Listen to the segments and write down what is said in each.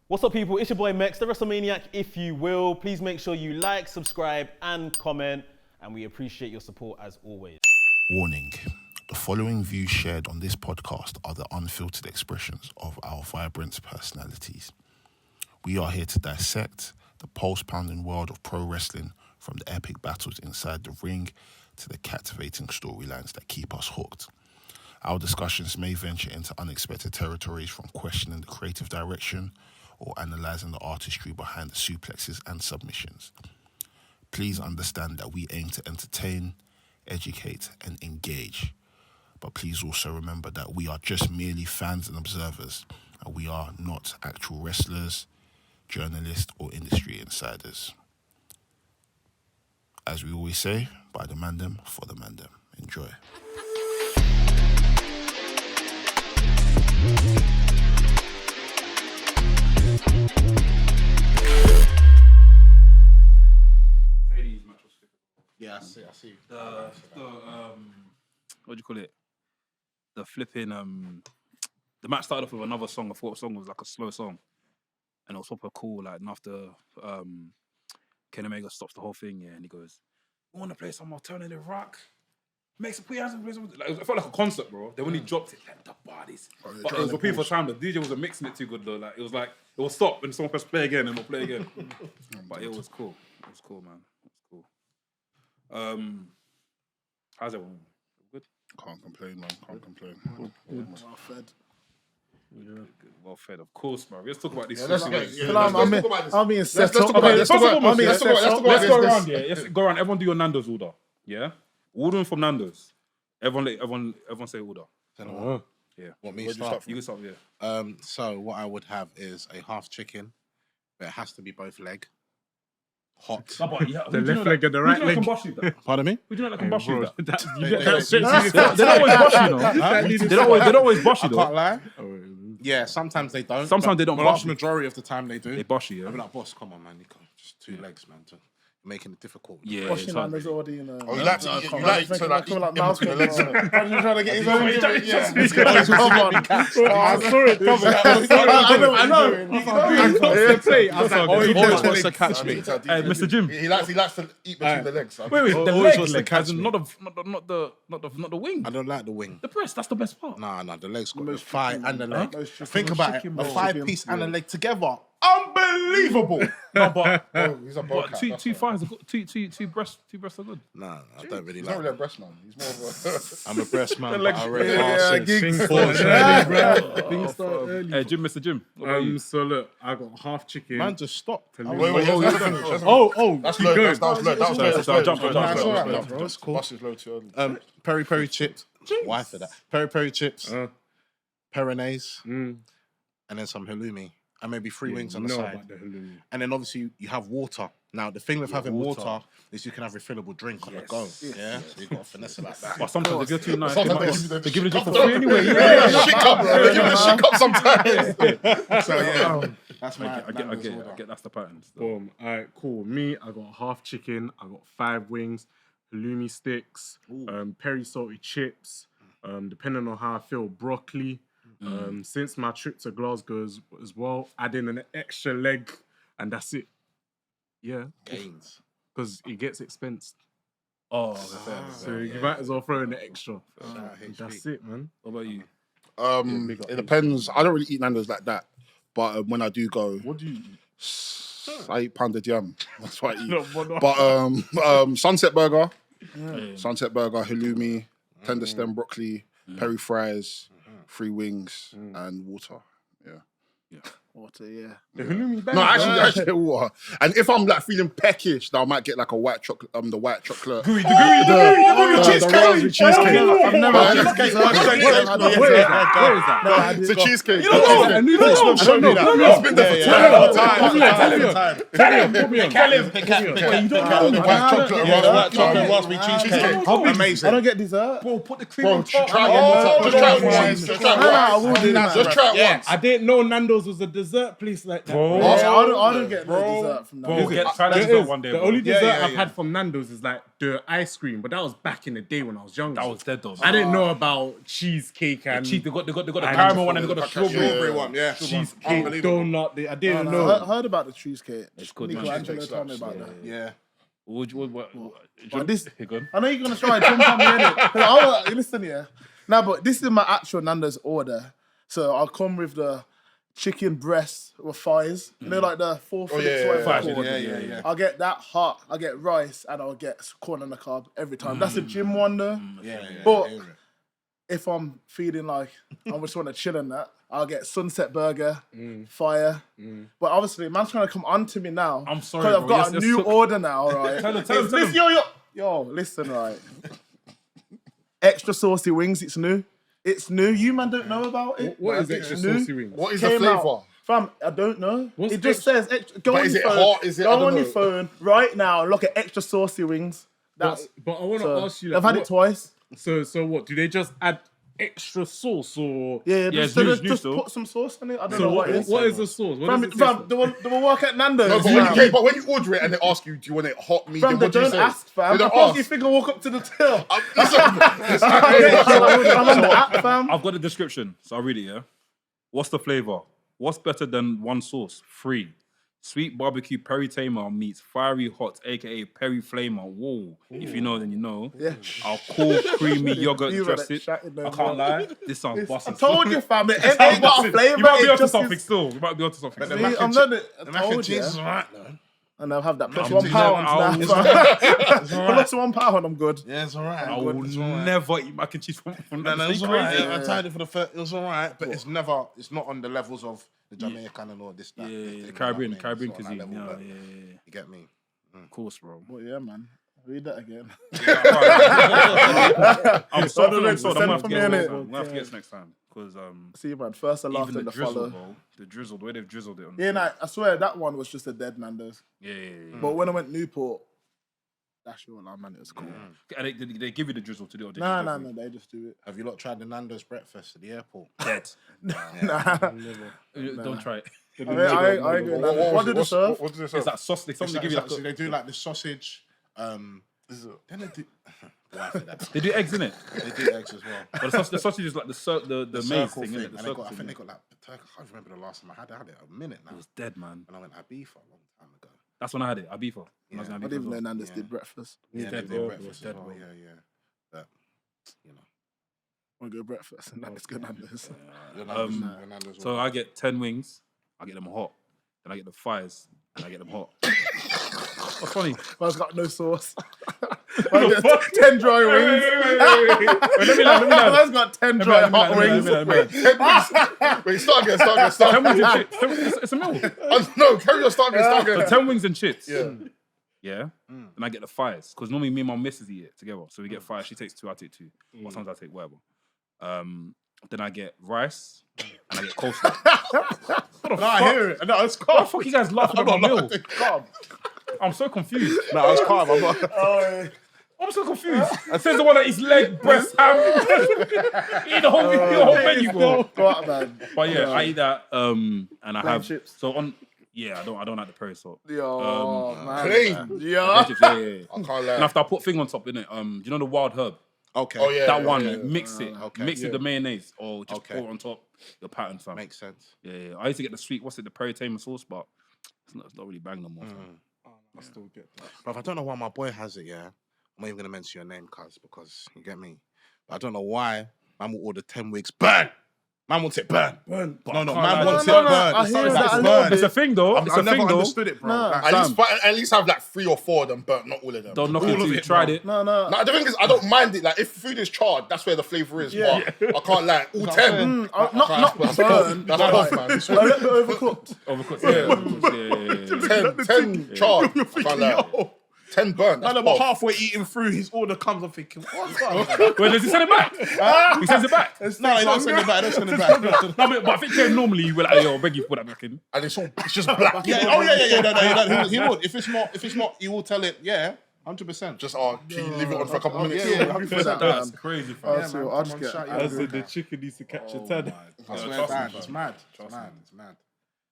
What's up, people? It's your boy Mex, the Wrestlemania, if you will. Please make sure you like, subscribe, and comment, and we appreciate your support as always. Warning. The following views shared on this podcast are the unfiltered expressions of our vibrant personalities. We are here to dissect the pulse-pounding world of pro wrestling, from the epic battles inside the ring to the captivating storylines that keep us hooked. Our discussions may venture into unexpected territories, from questioning the creative direction or analysing the artistry behind the suplexes and submissions. Please understand that we aim to entertain, educate, and engage. But please also remember that we are just merely fans and observers, and we are not actual wrestlers, journalists, or industry insiders. As we always say, by the Mandem, for the Mandem. Enjoy. Yeah, I see. What do you call it? The flipping the match started off with another song. I thought the song was like a slow song, and it was super cool. Like, and after Kenny Omega stops the whole thing, yeah, and he goes, "We want to play some alternative rock. Make some play some." Like, it felt like a concert, bro. Then when he dropped it, like the bodies. But it was repeated for time. The DJ wasn't mixing it too good though. Like, it will stop and someone press play again and we'll play again. But it was cool. It was cool, man. It was cool. How's everyone? Good? Can't complain, man. Can't complain. Well fed. Good. Well fed, of course, man. Let's talk about these. I'm being set up. Let's go around. Yeah. Let's go around. Everyone do your Nando's order. Yeah? Ordering from Nando's. Everyone say order. Yeah. Want me to start? You can start, yeah. So what I would have is a half chicken, but it has to be both leg. Hot. The left leg and the right leg. Pardon me? Would you know that can bosh you that? They don't always bosh you, though. They don't always bosh you, I though. can't lie. Yeah, sometimes they don't. Sometimes they don't The bosh vast you. majority of the time they do. They bosh you, I'm yeah. like, boss, come on, man. You can't just two legs, man. Making it difficult. Yeah, Washing it's hard. Nando's already in a... Oh, you like to eat mouse the legs. cream. I'm trying to get his own. Come on. I saw it coming. I know. I crossed the plate. I was like, Oh, he always always wants to catch me. Hey, Mr. Jim. He likes to eat between the legs. Wait, the always leg, wants to catch me. not the wing. I don't like the wing. The breast, that's the best part. Nah, the legs got the thigh and the leg. Most chicken- Think most about it. chicken A balls. 5-piece and a leg together. Unbelievable. No, but He's a ball cat. two thighs are good. Two breasts are good. Nah, I don't really He's like not really a breast man. He's more of I'm a breast man, but legs- I rate Yeah, arse gigs. and balls. Things start early. Hey, Jim, Mr. Jim. What about you? So look, I got half chicken. Man, just stop. Wait, let's finish. That's low. good. That was low. So jump. That's cool. Bus is low too early. Peri chips. Why for that? Peri chips. Peronaise. And then some halloumi. And maybe 3 wings on the side. About the halloumi. And then obviously you have water. Now the thing with having water is you can have refillable drink on the go. Yeah, so you got to finesse it like that. But sometimes if you're too nice, Sometimes they give it just for cup, free anyway. Shit cup. They give it a shit cup sometimes. So yeah, that's my. I get that's the pattern. still. Boom. All right, cool. Me, I got half chicken. I got 5 wings, halloumi sticks, peri salty chips. Depending on how I feel, broccoli. Since my trip to Glasgow as well, add in an extra leg, and that's it. Yeah, Gains. because it gets expensed. Oh, So you might as well throw in the extra. That's it, man. What about you? It depends. I don't really eat Nando's like that, but when I do go, What do you eat? I eat pounded yam. That's what I eat. But Sunset Burger, halloumi, tender stem broccoli, peri fries, 3 wings, and water. Yeah. Water, yeah. The halloumi bag. No, actually get water. And if I'm like feeling peckish, then I might get like a white chocolate. The white chocolate. The raspberry cheesecake. I've never had cheesecake. Where is that? It's a cheesecake. I knew that. Show me that. It's been there for white chocolate raspberry cheesecake. Amazing. I don't get dessert. Bro, put the cream Bro, on top. try it one more time. Just try it once. I will do that. Just try it once. I didn't know Nando's was a dessert. dessert place like that. Bro. I don't get no dessert from Bro, that. try that dessert one day, The bro. only dessert yeah, I've yeah. had from Nando's is like the ice cream, but that was back in the day when I was younger. That was dead though. I didn't know about cheesecake and Cheap. They got the And caramel one and they got the strawberry. Strawberry one, yeah. cheesecake, Unbelievable. donut. I didn't I know. heard about the cheesecake. It's good, Nico man. Angelo told me about that. Yeah. But this, Here, go on. I know you're gonna try and jump on me in it. Listen here. Now, but this is my actual Nando's order. So I'll come with the chicken breast with thighs. You know, like the 4 Phillips whatever Thighs, they're called. yeah. I'll get that hot. I'll get rice and I'll get corn on the cob every time. That's a gym one though. Yeah. But if I'm feeling like I just want to chill in that, I'll get Sunset Burger, fire. But obviously, man's trying to come on to me now. I'm sorry, because I've bro. got Yes, a new yes, order now, right? Tell him. Yo, listen, right. Extra saucy wings, it's new. It's new. You man don't know about it. What is It's extra new. saucy wings? What is the Came out. flavour? Fam, I don't know. What's It just says extra. Go But on is your it phone. hot? Is it- I Go don't on your know. phone right now and look at extra saucy wings. That's. But I want to So, ask you. Like, I've had it twice. So what? Do they just add extra sauce or? Yeah, it's just, new just still. put some sauce on it. I don't So know what it is. what is the sauce? What Fam, does it taste like? they will work at Nando's. No, but fam. when you order it and they ask you, do you want it hot, medium, Fam, they what do you don't say? ask, fam. They I don't thought you ask. think I walk up to the till. Listen, I'm on the app, fam. I've got a description, so I'll read it, yeah? What's the flavour? What's better than one sauce? 3. Sweet barbecue peri tamer meets fiery hot, aka peri flamer. Whoa. If you know, then you know. Yeah. Our cool creamy yogurt You were dressing. chatting there, I can't man. lie. This sounds busting. I told you, fam. It ain't got a flavour. You might be it onto just something is- still. You might be onto something the still. mac I'm and done it. the I mac and told cheese you. is alright though. And I'll have that plus I'm £1 doing now. that. fam. Plus £1, I'm good. Yeah, it's alright. I will never eat mac and cheese from No, that. it's It's alright. crazy. I tried it for the first. It was alright, but it's not on the levels of the Jamaican and all this. That, Yeah, the Caribbean It's not on that cuisine. level, Yeah, but yeah. You get me? Of course, bro. But yeah, man. Read that again. I'm sorry. I'm Send gonna it have for to me, get innit? next time. I'm gonna have to get this next time because See, man. First and last even and the the drizzle, follow. bro. The drizzle, the way they've drizzled it on. Yeah, nah, I swear that one was just a dead Nando's. Yeah. But when I went Newport, that's your line, man. It was cool. And they give you the drizzle to do it. Or did Nah, you nah, go no, they just do it. Have you lot tried the Nando's breakfast at the airport? for it? Nah. Dead. Don't try it. I ain't going Nando's. What did it serve? What did they It's serve? that sauce. They It's give you like- like so they do like the sausage. Then they do. Boy, I feel that. they do eggs in it. They do eggs as well. But the sausage is like the maze circle thing, isn't it? The And they circle got, I think thing. they got like turkey. I can't remember the last time I had it. I had it a minute now. It was dead, man. When I went Ibiza a long time ago. That's when I had it. Ibiza. When I was in I Ibiza didn't as even well. know Nando's Yeah. did breakfast. Yeah, dead, they bro. do breakfast Dead, as well. bro. Yeah. But you know. Want to go breakfast and Nando's good Nando's. Nando's So I get 10 wings. I get them hot. Then I get the fries and I get them hot. What's funny? Man's got no sauce. Man gets 10 dry wings. Wait, let me learn. Man's got 10 dry hot wings. Wait, start again. 10 wings and chips. It's a meal. No, carry on. Start So again. 10 wings and chips. Yeah. Yeah. And I get the fries. Because normally me and my missus eat it together. So we get fries. She takes 2, I take 2. Or sometimes I take whatever. Then I get rice and I get coleslaw. No, I hear it. No, it's What the calm. fuck you guys laughing about my meal? I'm so confused. No, it's calm. I'm not. I'm so confused. It says the one that eats leg, breast, ham. Eat the whole menu, bro. Go out, man. But yeah, I eat that. And I Plain have chips. so on. Yeah, I don't like the peri salt. Yo, man. Plain. Yeah. Chips, yeah. I can't And lie. after I put thing on top, innit? Do you know the wild herb? Okay. Oh, yeah. That one, mix it. Okay. Mix it with the mayonnaise or just Okay. pour it on top. Your pattern, fam. Makes sense. Yeah. I used to get the sweet, the peri tamer sauce, but it's not really bang no more. fam. I still get that. But I don't know why my boy has it, yeah. I'm not even gonna mention your name, cuz, because you get me. But I don't know why man will order 10 wigs. Burn! Man wants it burn. Burn. No, can't man lie. wants No, it no, burn. I It's hear not- that it's a burn. little bit. It's a thing though. I've It's a never thing though. understood it, bro. Nah. Like, at least have like 3 or 4 of them burnt, not all of them. Don't knock all it of till you it, tried bro. it. No. No, the thing is, I don't mind it. Like, if food is charred, that's where the flavour is. Yeah. But I can't lie. All 10. Not That's burn. That's off, man. A little bit overcooked. Overcooked. Yeah. 10 charred. I can't lie. 10 burnt. Man, That's about off. halfway eating through, his order comes. I'm thinking, what's up? Wait, does he send it back? He sends it back. No, he don't send it back. Don't send it back. No, but I think normally you were like, yo, I beg you put that back in. And it's just black. Yeah. Oh yeah. No, he would. If it's not, he will tell it. Yeah, 100%. Just, can you leave it on for a couple minutes? Yeah, happy for that, That's man. crazy, I'll fam. see what I'll just get. I said the chicken needs to catch a 10. I swear, trust me, man, fam. it's mad. It's mad.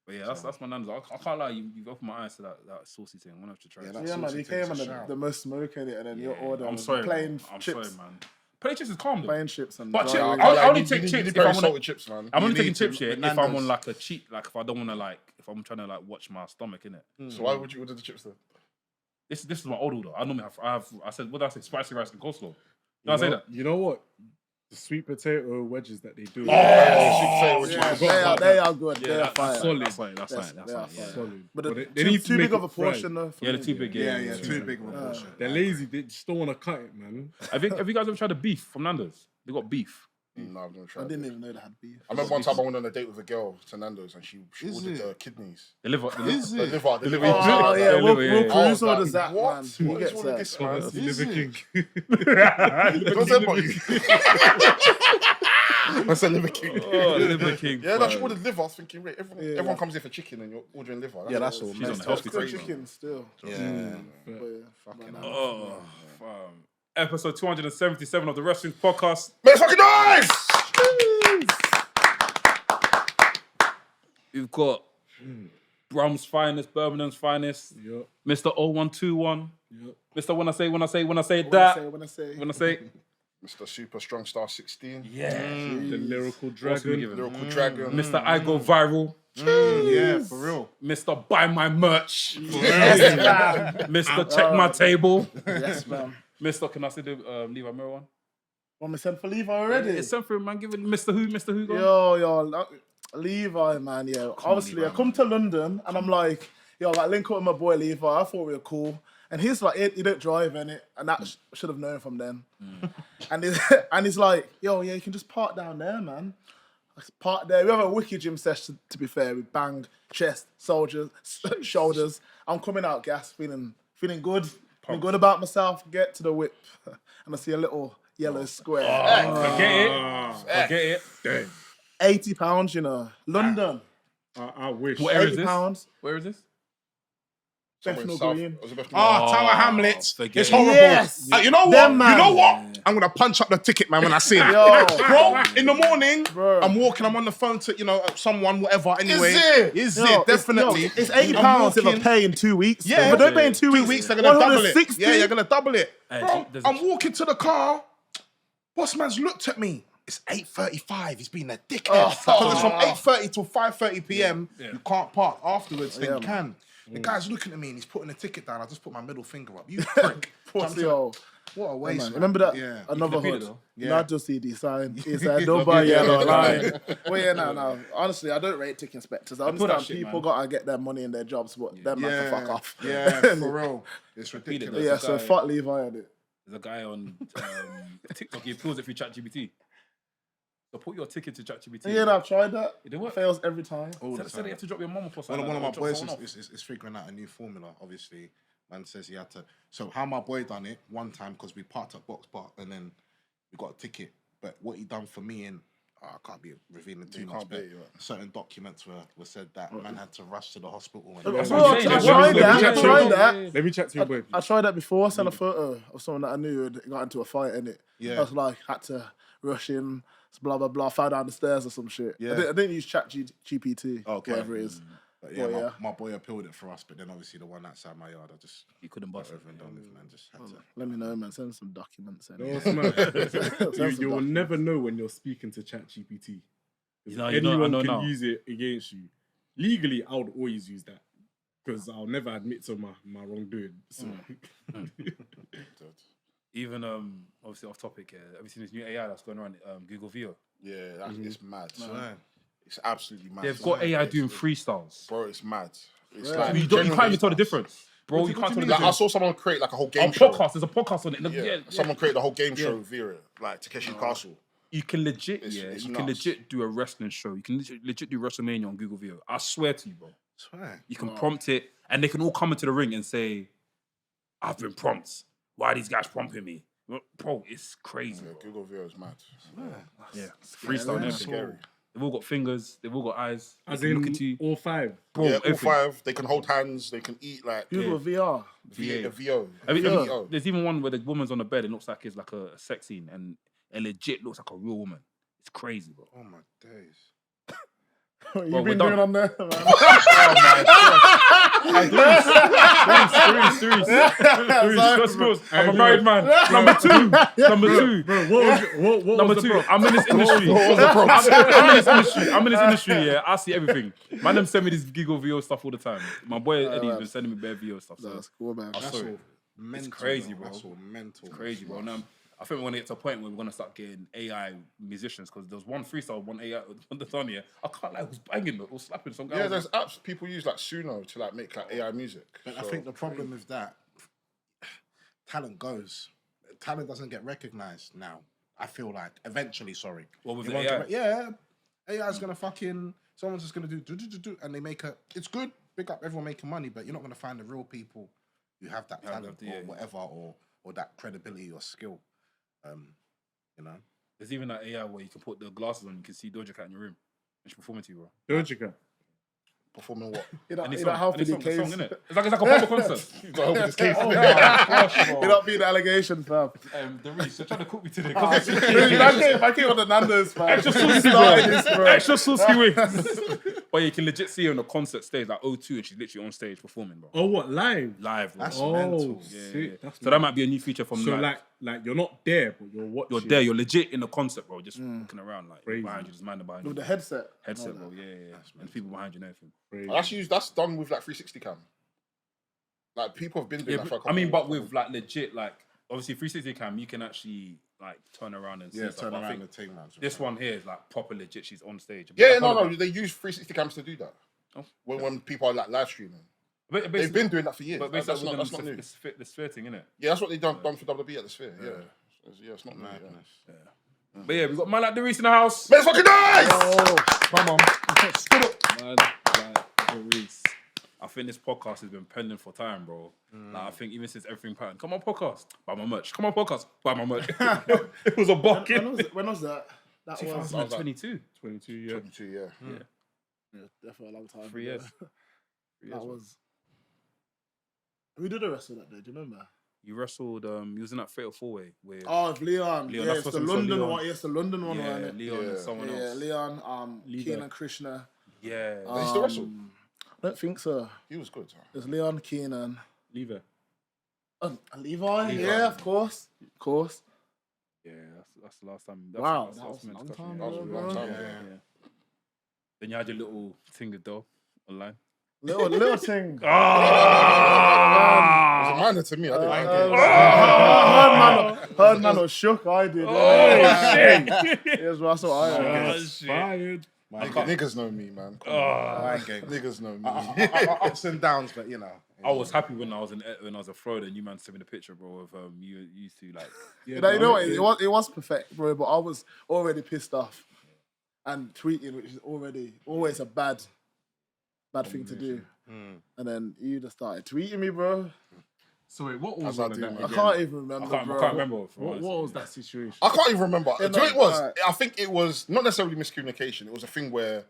But yeah, that's my Nandos. I can't lie, you've opened my eyes to that saucy thing. I'm gonna have to try it. Yeah, man, you came on the most smoke in it, and then your order. I'm sorry, plain I'm chips. sorry, man. Plain chips is calm though. Plain chips and But dry I wings. only take chips if I want salted chips, man. I'm only You taking need to, chips, yeah, with if I'm Nando's. on like a cheat, like if I don't want to like, if I'm trying to like watch my stomach, innit? So why would you order the chips then? This is my old order. I normally I said, what did I say? Spicy rice and coleslaw. Did I say that? You know what? The sweet potato wedges that they do. They are good. Yeah, They are that's fire. solid. That's fine. They are yeah. Solid. But they too, need to too make big of it a portion fried. though. for Yeah, the me. too big. Yeah, too big of a portion. They're lazy. They just don't want to cut it, man. Have you guys ever tried the beef from Nando's? They got beef. No, I've never I tried didn't it. even know they had beef. I remember one time I went on a date with a girl to Nando's and she Is ordered it? the kidneys. The liver. The liver. Oh yeah, Yeah, Will yeah. Cruz I was orders that, like, what? man. What He is gets all of that. this, man? That's the Liver King. Don't say about you. I said Liver King. Oh, Liver King. Yeah, no, she bro. ordered liver. I was thinking, wait, everyone comes here for chicken and you're ordering liver. Yeah, that's all. She's on mate. the healthy Good section. chicken still. Yeah. But yeah, Fucking man, hell. Oh, fam. Episode 277 of the Wrestlings Podcast. Make fucking noise! We've got Brum's finest, Birmingham's finest, Yep. Mr. 0121, Yep. Mr. When I say When I say, Mr. Super Strong Star 16. yeah, The lyrical What's we dragon. giving? Lyrical Dragon. Mr. I Go Viral, Yeah, for real. Mr. Buy My Merch, Mr. Check My Table, yes, man. Mr. Can I say the Levi Mirror one? Want me send for Levi already? It's sent for him, man. Give it Mr. Who go. Yo, Levi, man, yeah. Obviously, I come to London and I'm like, yo, like link up with my boy Levi. I thought we were cool. And he's like, he don't drive, innit? And that should have known from then. And he's like, yo, yeah, you can just park down there, man. I park there. We have a wicked gym session, to be fair. We bang chest, shoulders. I'm coming out gas, feeling good. Feeling good about myself. Get to the whip. And I see a little yellow square. Forget it. Damn. £80, you know. London. I wish. What area is this? £80. Where is this? Bethnal South- Green. was it Bethnal Ah, Tower Hamlets. forget It's it. horrible. Yes. You know what? Them, man. You know what? I'm gonna punch up the ticket, man, when I see it. Yo. Bro, in the morning, Bro. I'm walking, I'm on the phone to, someone, whatever, anyway. Is Is it? Definitely. It's £80 I'm if I walking- pay in 2 weeks. Yeah. If I don't pay in 2 weeks, 2 weeks, they're gonna double it. 160. Yeah, you're gonna double it. Hey, Bro, there's a- I'm walking to the car. Boss man's looked at me. It's 8:35. He's been a dickhead. Because it's from 8:30 till 5:30 p.m. You can't park. Afterwards, then you can. The guy's looking at me and he's putting the ticket down. I just put my middle finger up. You prick. Pussy, yo. What a waste. man. Remember that? Yeah. Another feel it hood. though. Yeah. Not just CD sign. He said, don't buy yellow line. Well, yeah, no. Honestly, I don't rate tick inspectors. I put that understand shit, people man. gotta get their money in their jobs, but them man can fuck off. Yeah, for real. It's But ridiculous. Yeah, so guy- fuck Levi on it. There's a guy on TikTok. He appeals it through ChatGPT. So put your ticket to ChatGPT. Yeah, I've tried that. It didn't work. Fails every time. All the Said they time. have to drop your mum off or One something. of my like that, or boys drop someone off. is figuring out a new formula, obviously. Man says he had to. So how my boy done it one time, because we parked at Box Park and then we got a ticket. But what he done for me, and I can't be revealing too much, can't but be, yeah. certain documents were said that man had to rush to the hospital. And That's Bro, what I'm I saying. tried that. I Yeah, tried yeah, that. Let me chat to your boy. I tried that before. I sent a photo of someone that I knew had got into a fight in it. Yeah. I was like, had to rush in, blah, blah, blah, fell down the stairs or some shit. Yeah. I didn't use GPT, Okay. whatever it is. But yeah, Well, yeah. my boy appealed it for us, but then obviously the one outside my yard, I just He couldn't bust it. over and done with, man. Just had to. Let me know, man. Send some documents. You know And what's mad? Send some You will documents. never know when you're speaking to ChatGPT. You know, I Anyone know can now. use it against you. Legally, I would always use that because I'll never admit to my wrongdoing. So. Even obviously off topic. Have you seen this new AI that's going around? Google View. Yeah, that's, it's mad. Man. It's absolutely mad. They've got AI doing freestyles. Bro, it's mad. It's Yeah. like, You can't even tell the difference, bro. You can't tell the Like, I difference. saw someone create like a whole game On show. podcast, there's a podcast on it. Yeah. Someone created a whole game show via it, like Takeshi's Castle. You can legit, It's you can nuts. legit do a wrestling show. You can legit do Wrestlemania on Google View. I swear to you, bro. Swear. You can prompt it, and they can all come into the ring and say, "I've been prompted. Why are these guys prompting me?" Bro, it's crazy. Yeah, Bro. Google View is mad. Yeah, freestyle and It's everything. scary. They've all got fingers. They've all got eyes. As They can in look at you, all five. bro. Yeah, all everything. 5. They can hold hands. They can eat like Google VR. VO. I mean, VO. there's even one where the woman's on the bed. It looks like it's like a sex scene, and it legit looks like a real woman. It's crazy, bro. Oh my days. What Bro, you we're been done. doing on there, man? Three. I'm a married man. Number two. Bro, what Number was the two. problem? I'm in this industry. I'm in this industry. I'm in this industry. Yeah, I see everything. Man, them send me this Giggle VO stuff all the time. My boy Eddie's been sending me bare VO stuff. So That's cool, man. I saw it. Mental, crazy, bro. That's all mental. It's crazy, bro. Now, I think we're gonna get to a point where we're gonna start getting AI musicians because there was one freestyle, one AI, one that's on here. I can't lie, it was banging, it was slapping some guy. Yeah, there's apps people use like Suno to like make like AI music. But I think the problem with that, talent goes. Talent doesn't get recognized now. I feel like eventually, sorry. What with You the won't AI? get yeah, AI's gonna fucking. Someone's just gonna do, and they make a. It's good. Big up everyone making money, but you're not gonna find the real people who have that talent or whatever, or that credibility or skill. You know. There's even that AI where you can put the glasses on, you can see Doja Cat in your room. And she's performing to you, bro. Doja Cat. Performing what? You know Any how song, the case. innit? It's like a proper concert. You got help with this case. You're not being allegation, fam. Dereiss, you're trying to cook me today. I came on the Nandos, fam. Extra saucy wings. Extra saucy wings. But you can legit see her on a concert stage, like O2, and she's literally on stage performing, bro. Oh, what, live? Live, bro. That's Oh, mental. sick. That's So that might be a new feature from So like like you're not there, but you're watching. you're there, you're legit in the concert, bro. Just looking around, like Crazy. behind you, just minding behind you. With the headset. Headset, bro. Yeah. And people behind you and everything. Crazy. That's done with like 360 cam. Like people have been doing Yeah, that for a but, couple I mean, of but years. with like legit, like obviously 360 cam, you can actually like turn around and see Yeah, stuff. turn But I around think the thing, man. this one here is like proper legit. She's on stage. Yeah, no, they use 360 cams to do that. Oh. When people are like live streaming. But They've been doing that for years. But That's basically, not new. the sphere thing, innit? Yeah, that's what they've done for WWE at the Sphere. Yeah, it's not Madness. new. But yeah, we got Man Like Dereiss in the house. Man, it's fucking nice! Come on. Man Like Dereiss. I think this podcast has been pending for time, bro. Like, I think even since everything pattern, come on podcast, buy my merch. Come on podcast, buy my merch. It was a bucket. When was that? That was 2022. 22, yeah. 22, yeah. definitely a long time. 3 years. That was. We did a wrestle that day. Do you remember? You wrestled. You was in that fatal 4-way with Oh, Leon. Leon, Yeah, that's it's what the we saw, London Leon. one. Yes, the London one. yeah, wasn't it? Leon and Yeah. someone Yeah, else. Leon, Leader. Keenan Krishna. Yeah. They used to wrestle. I don't think so. He was good. There's Leon, Keenan. Lever. Levi. Yeah, of course. Of course. Yeah, that's the last time. Wow, that's that was a long discussion, time yeah. That was a long time, Yeah. yeah. Then you had your little thing though online. Little thing. It was a minor to me. I didn't mind it. Heard man was shook. I did. Oh shit! Yes, that's what I heard. Fired. Niggas know me, man. Come on. Niggas know me. Ups and downs, but you know. I was happy when I was a thrower and you man sent me the picture, bro, of you used to like. You know what? It was perfect, bro. But I was already pissed off, and tweeting, which is already always a bad thing to do. And then you just started tweeting me, bro. So wait, what was I all of do, that man. I again? can't even remember. I bro. can't remember. What was that situation? I can't even remember. Yeah, Do you know what it was? alright. I think it was not necessarily miscommunication. It was a thing where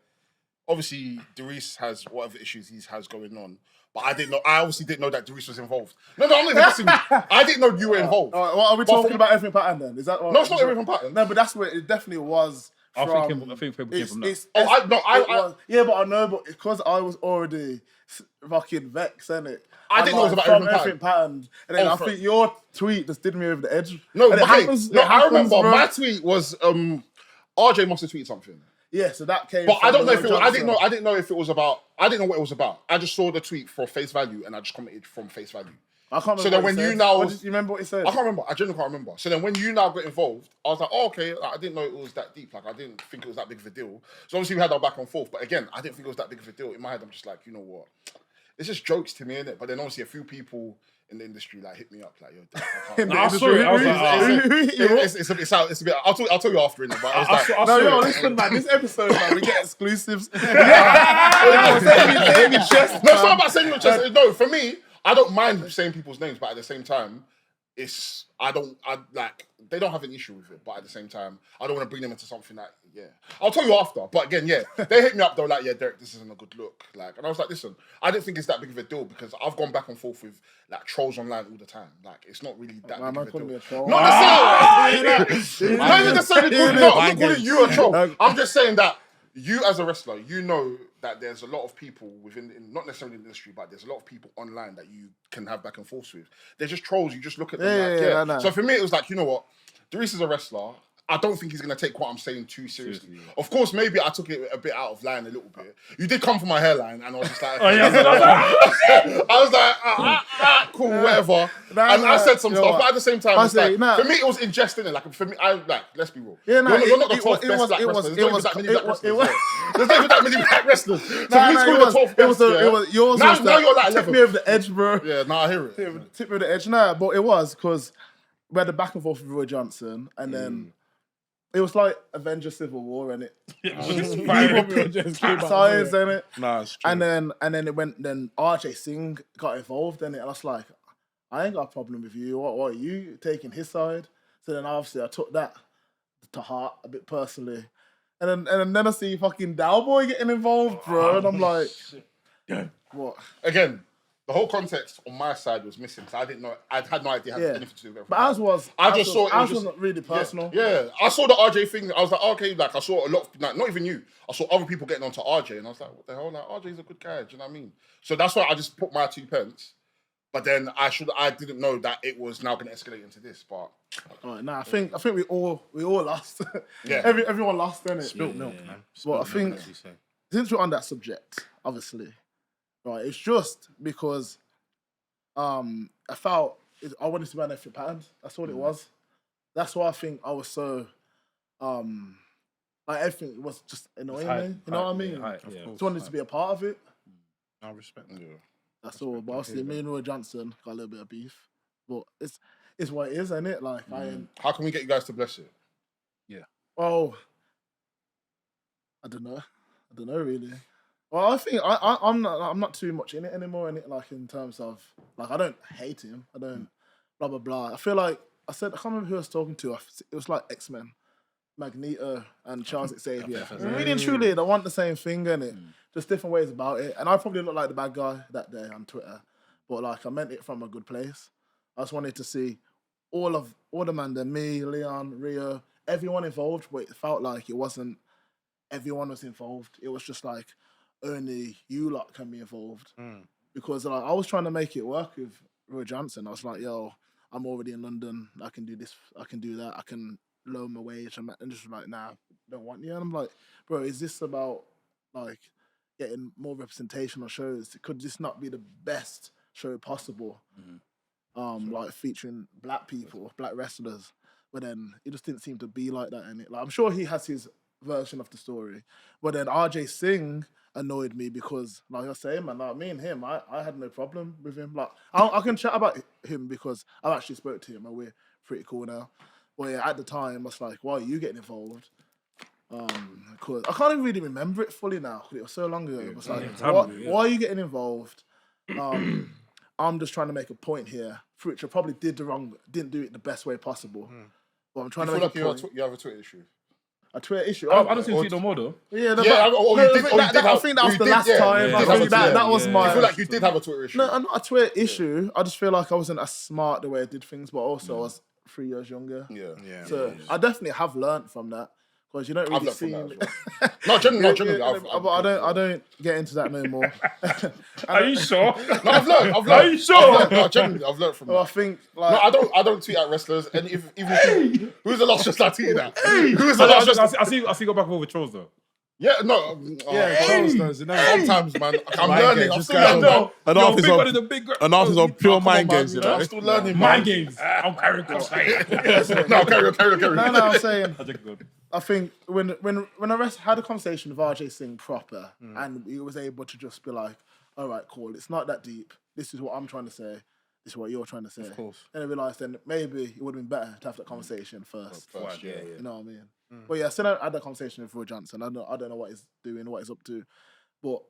obviously Dereiss has whatever issues he has going on. But I didn't know. I obviously didn't know that Dereiss was involved. No, I'm not even listening. I didn't know you were involved. All right, what are we But talking from- about? Everything pattern then? Is that what, No, it's not everything pattern. No, but that's where it definitely was. I From, think people came from that. Yeah, but I know, but because I was already fucking vexed, innit? I didn't know it was about from everything pattern. And then Oh, I think your tweet just did me over the edge. No, And okay. it happens, I remember bro. my tweet was RJ must have tweeted something. Yeah, so that came. But I from don't know if the it was, I Johnson. didn't know if it was about. I didn't know what it was about. I just saw the tweet for face value and I just commented from face value. I can't remember. So then what when he you said. now- What did you remember what he said? I can't remember. I genuinely can't remember. So then when you now got involved, I was like, oh, okay. Like, I didn't know it was that deep. Like I didn't think it was that big of a deal. So obviously we had our back and forth. But again, I didn't think it was that big of a deal. In my head, I'm just like, you know what? It's just jokes to me, innit? But then obviously a few people in the industry like hit me up like, yo, Dad, I can't. I saw it. I was like, It's a bit. I'll tell you after, innit? But I was like, No, yo, listen, man. This episode, man, we get exclusives. Yeah. Say me chest. no, it's not about saying your chest. No, for me, I don't mind saying people's names, but at the same time, they don't have an issue with it, but at the same time, I don't want to bring them into something that, I'll tell you after. But again, they hit me up though, like, Derek, this isn't a good look. Like, and I was like, listen, I didn't think it's that big of a deal because I've gone back and forth with like trolls online all the time. Like, it's not really that Man, big of a calling me deal. a troll. Not necessarily. Not even necessarily calling you a troll. I'm just saying that you as a wrestler, you know that there's a lot of people within, not necessarily in the industry, but there's a lot of people online that you can have back and forth with. They're just trolls. You just look at them. No. So for me, it was like, you know what? Dereiss is a wrestler. I don't think he's going to take what I'm saying too seriously. Of course, maybe I took it a bit out of line a little bit. You did come for my hairline, and I was just like, I was like, cool, whatever. I said some stuff, but at the same time, it's like, for me, it was ingesting it. Like, for me, let's be real. Yeah, you're not the 12th best black wrestlers. There's not even that many black wrestlers. So now you're like 11th. Tip me over the edge, bro. Yeah, now I hear it. Tip me over the edge. Nah, but it was because we had the back and forth with Roy Johnson, and then it was like Avengers Civil War, innit? Sides, innit? Nah, it's true. And then it went. Then RJ Singh got involved in it, and I was like, I ain't got a problem with you. What are you taking his side? So then obviously I took that to heart a bit personally, and then I see fucking Delboy getting involved, bro, and I'm like, what? Again, the whole context on my side was missing, so I didn't know. I had no idea how anything to do with it. But ours was. I just saw it. Ours was not really personal. Yeah, I saw the RJ thing. I was like, okay, like I saw a lot. Like, not even you. I saw other people getting onto RJ, and I was like, what the hell? Like RJ's a good guy. Do you know what I mean? So that's why I just put my 2 pence. But then I didn't know that it was now going to escalate into this. But I think we all lost. Yeah, everyone lost, innit? Spilt milk, man. Well, I think since we're on that subject, obviously, right? It's just because I felt I wanted to be an extra pattern. That's what it was. That's why I think I was so like everything was just annoying me. You know what I mean? Just wanted to be a part of it. I respect that. That's all. But obviously, me and Roy Johnson got a little bit of beef. But it's what it is, isn't it? Like how can we get you guys to bless it? Well, I don't know really. Well, I think I'm not too much in it anymore. In it, like in terms of like I don't hate him. I don't blah blah blah. I feel like I can't remember who I was talking to. It was like X-Men, Magneto and Charles Xavier. Really and truly, they want the same thing, innit? Just different ways about it. And I probably looked like the bad guy that day on Twitter, but like I meant it from a good place. I just wanted to see all the Mandem, me, Leon, Rio, everyone involved, but it felt like it wasn't everyone was involved. It was just like only you lot can be involved. Because like I was trying to make it work with Roy Johnson. I was like, yo, I'm already in London. I can do this. I can do that. I can lower my wage. And just like, nah, don't want you. And I'm like, bro, is this about like getting more representation on shows? Could this not be the best show possible? Like featuring black people, black wrestlers. But then it just didn't seem to be like that. And like I'm sure he has his version of the story. But then RJ Singh annoyed me because, like I was saying, man, like me and him, I had no problem with him. Like I can chat about him because I've actually spoke to him and we're pretty cool now. But yeah, at the time, I was like, why are you getting involved? Because I can't even really remember it fully now because it was so long ago. It was like, why are you getting involved? I'm just trying to make a point here, which I probably didn't do it the best way possible. But I'm trying to make a point. You have a Twitter issue. A Twitter issue. I don't see it no more though. Yeah, I think that was the last time. I think that was my. I feel like you did have a Twitter issue. No, not a Twitter issue. I just feel like I wasn't as smart the way I did things, but also I was 3 years younger. So I definitely have learnt from that because you don't really see. Not generally. But I don't get into that no more. Are you sure? No, I've learned. Are you sure? I've learned from that. I think like no, I don't tweet at wrestlers. And who's the last just like tweeting that? Who's the last just? I see you go back over trolls though. Yeah, no. Sometimes, man. I'm learning. I'm still learning. Enough is on pure mind games, you know. I'm still learning. Mind games. I'm carrying on. No, carry on. No, I'm saying. I think when I had a conversation with RJ Singh proper, and he was able to just be like, all right, cool, it's not that deep. This is what I'm trying to say. This is what you're trying to say. Of course. And I realised then maybe it would have been better to have that conversation first. Yeah. You know what I mean? But yeah, still had that conversation with Roy Johnson. I don't know what he's doing, what he's up to. But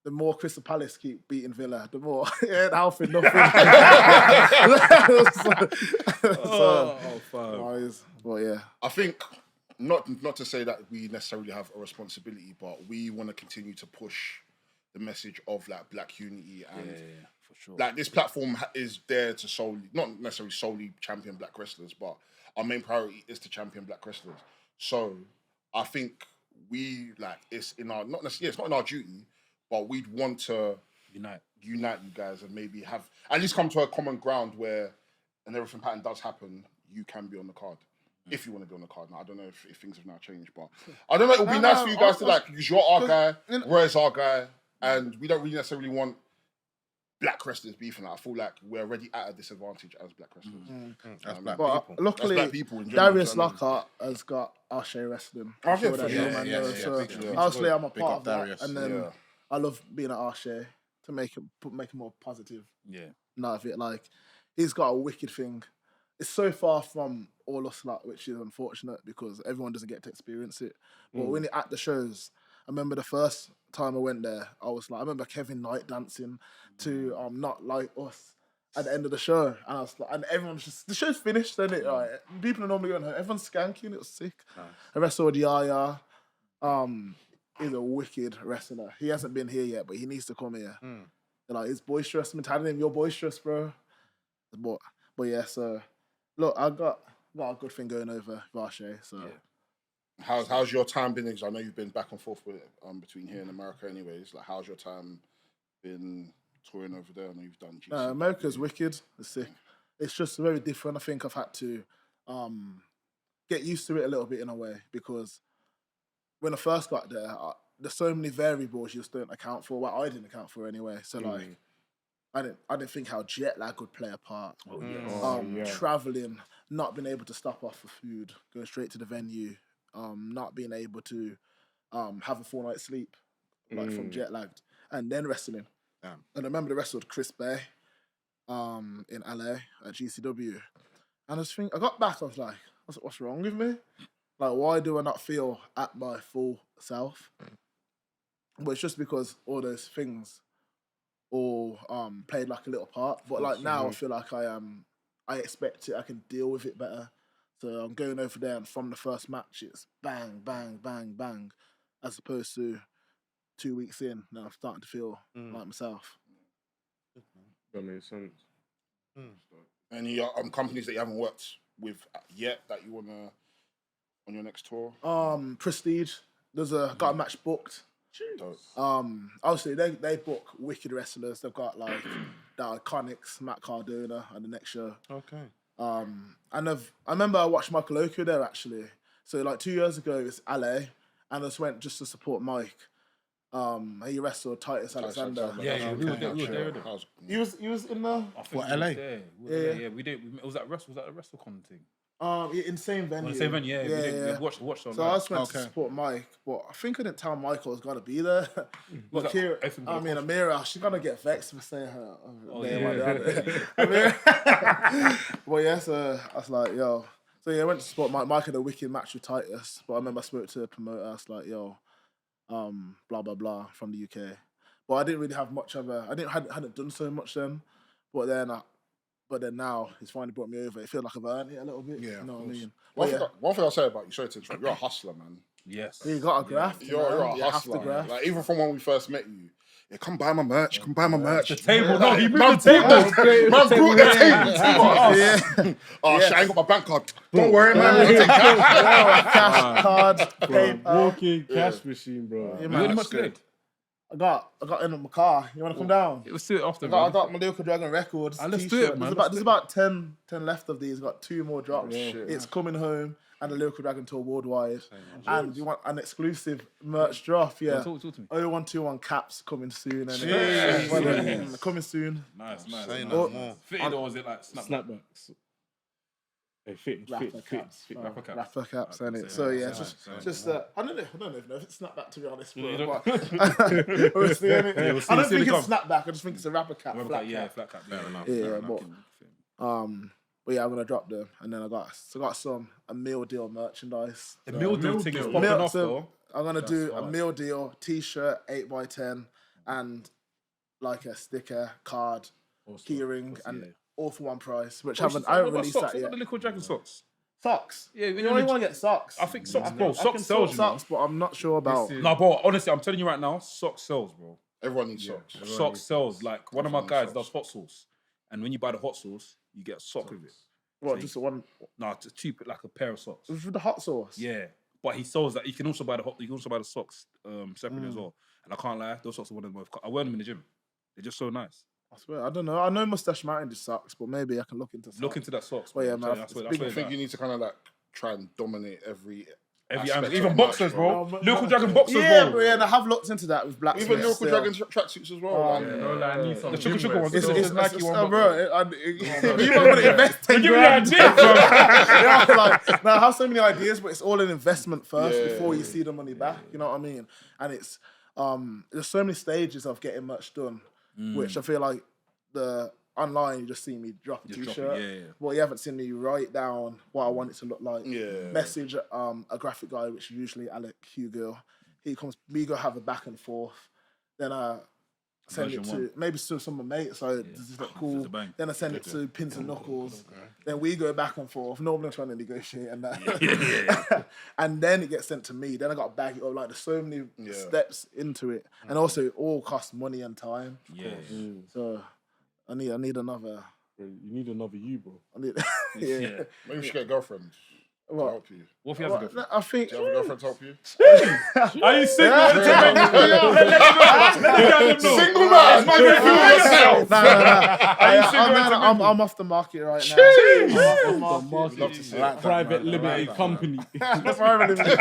the more Crystal Palace keep beating Villa, the more Alfred nothing. Well, yeah. I think not to say that we necessarily have a responsibility, but we want to continue to push the message of like black unity and for sure. Like this platform is there to not necessarily solely champion black wrestlers, but our main priority is to champion black wrestlers. So I think we like it's in our not necessarily it's not in our duty, but we'd want to unite you guys and maybe have at least come to a common ground where, and everything pattern does happen, you can be on the card. If you want to be on the card. Now, I don't know if things have now changed, but I don't know. It would be nice for you guys to like, because you're our guy, Roy's our guy, and we don't really necessarily want black wrestlers beefing. I feel like we're already at a disadvantage as black wrestlers. As black But people. luckily, As black people in general, Darius do you know what Lockhart has got Arshay Wrestling. Oh, yeah, Sure for that sure. you man know. So obviously, I'm a part of that, Darius. and then I love being at Arshay to make it more positive. Yeah. None of it. Like, he's got a wicked thing. It's so far from all us lot, which is unfortunate because everyone doesn't get to experience it. But when you're at the shows, I remember the first time I went there, I was like, I remember Kevin Knight dancing to Not Like Us at the end of the show. And I was like, and everyone's just, the show's finished, isn't it? Like, people are normally going home. Everyone's skanking, it was sick. I wrestled JAE EAUX. He's a wicked wrestler. He hasn't been here yet, but he needs to come here. Like, he's boisterous. I'm telling him, you're boisterous, bro. But yeah, so look, I got a good thing going over Varshay. So how's your time been? Because I know you've been back and forth with between here and America, anyways. Like, how's your time been touring over there? I know you've done GC. America's wicked. It's sick. It's just very different. I think I've had to get used to it a little bit in a way because when I first got there, there's so many variables you just don't account for. Well, I didn't account for anyway. So like, I didn't think how jet lag would play a part. Traveling, not being able to stop off for food, going straight to the venue, not being able to have a 4-night sleep, like from jet lagged, and then wrestling. And I remember I wrestled Chris Bay in LA at GCW, and I got back, I was like, what's wrong with me? Like, why do I not feel at my full self? But it's just because all those things all played like a little part. But like now I feel like I expect it, I can deal with it better. So I'm going over there and from the first match it's bang, bang, bang, bang. As opposed to 2 weeks in, now I'm starting to feel like myself. That makes sense. Any companies that you haven't worked with yet that you wanna on your next tour? Prestige. Got a match booked. Obviously they book wicked wrestlers. They've got like the Iconics, Matt Cardona, and the next show. Okay. And I remember I watched Michael Oku there actually. So like 2 years ago it was LA, and I just went just to support Mike. He wrestled Titus Alexander. Yeah, we were there. He was in the LA? Yeah, we did. Was that the WrestleCon thing? In same venue. Same venue, yeah. We watched on. So I just went to support Mike, but I think I didn't tell Mike I was gonna be there. But Kira, Amira, she's gonna get vexed for saying her. Well, yeah, so I was like, yo. So yeah, I went to support Mike. Mike had a wicked match with Titus, but I remember I spoke to the promoter. I was like, yo, blah blah blah from the UK. But I didn't really have much of a. Hadn't done so much then. But then now he's finally brought me over. It feels like I've earned it a little bit. Yeah, you know what I mean. One thing I'll say about you, sorry to interrupt, you're a hustler, man. Yes. You got a graft. You're a hustler. Like even from when we first met you. Yeah, come buy my merch. Come buy my merch. The table, no, he moved the table. Man brought the table. Oh, shit, I ain't got my bank card. Don't worry, man. Cash card, walking cash machine, bro. Yeah, man. Much good. I got in my car. You want to come down? Let's do it after, I got my Lyrical Dragon records. Let's do it, man. There's about 10 left of these. Got 2 more drops. It's coming home and the Lyrical Dragon tour worldwide. And you want an exclusive merch drop? Yeah. Talk to me. 0121 caps coming soon. Coming soon. Nice. Fitted or was it like snapbacks? Rapper caps, innit? So yeah, just I don't know if it's snapback to be honest, but we'll see, innit? I don't think it's snapback. I just think it's a rapper cap. Flat cap. Yeah, but yeah, I'm gonna drop them, and then I got some a meal deal merchandise. The meal deal thing is popping off though. I'm gonna do a meal deal T-shirt 8x10 and like a sticker, card, keyring, and all for one price, which I haven't released that yet. What the Lyrical Dragon socks? Socks? Yeah, you only want to get socks. I think socks, bro. Socks sells, socks, but I'm not sure about. No, bro. Honestly, I'm telling you right now, socks sells, bro. Everyone needs socks. Socks sells. Like one of my guys does hot sauce, and when you buy the hot sauce, you get a sock with it. What? Just one? No, it's cheap, like a pair of socks. With the hot sauce? Yeah. But he sells that. You can also buy the socks separately as well. And I can't lie, those socks are one of the most. I wear them in the gym. They're just so nice. I swear, I don't know. I know Mustache Mountain just sucks, but maybe I can look into that socks. Well, yeah, man. I think you need to kind of like try and dominate every angle. Even boxers, bro. No, Lyrical Dragon boxers, yeah, bro. Yeah, and I have looked into that with Black. Even Lyrical Dragon tracksuits as well. I need some The Sugar gym ones. wear. It's Nike one. Bro, if you want to invest 10 Give me grand, ideas, bro. yeah, like, now I have so many ideas, but it's all an investment first before you see the money back. You know what I mean? And it's there's so many stages of getting merch done, which I feel like online you just see me drop a t-shirt. Well, you haven't seen me write down what I want it to look like. Message a graphic guy, which is usually Alec Hugo. We go have a back and forth. Then I send it to maybe to some of my mates. So does this look cool? Then I send it to Pins and Knuckles. Then we go back and forth. Normally I'm trying to negotiate and that. And then it gets sent to me. Then I got to bag it up. Like there's so many steps into it, and also it all costs money and time. So I need another. You need another you, bro. I need, Maybe you should get a girlfriend to help you. What if you have a girlfriend? I think. Do you have a girlfriend to help you? Are you single? Single man! yourself! I'm off the market right now. I'm off the market. Love to see Like it. private limited company. Private limited.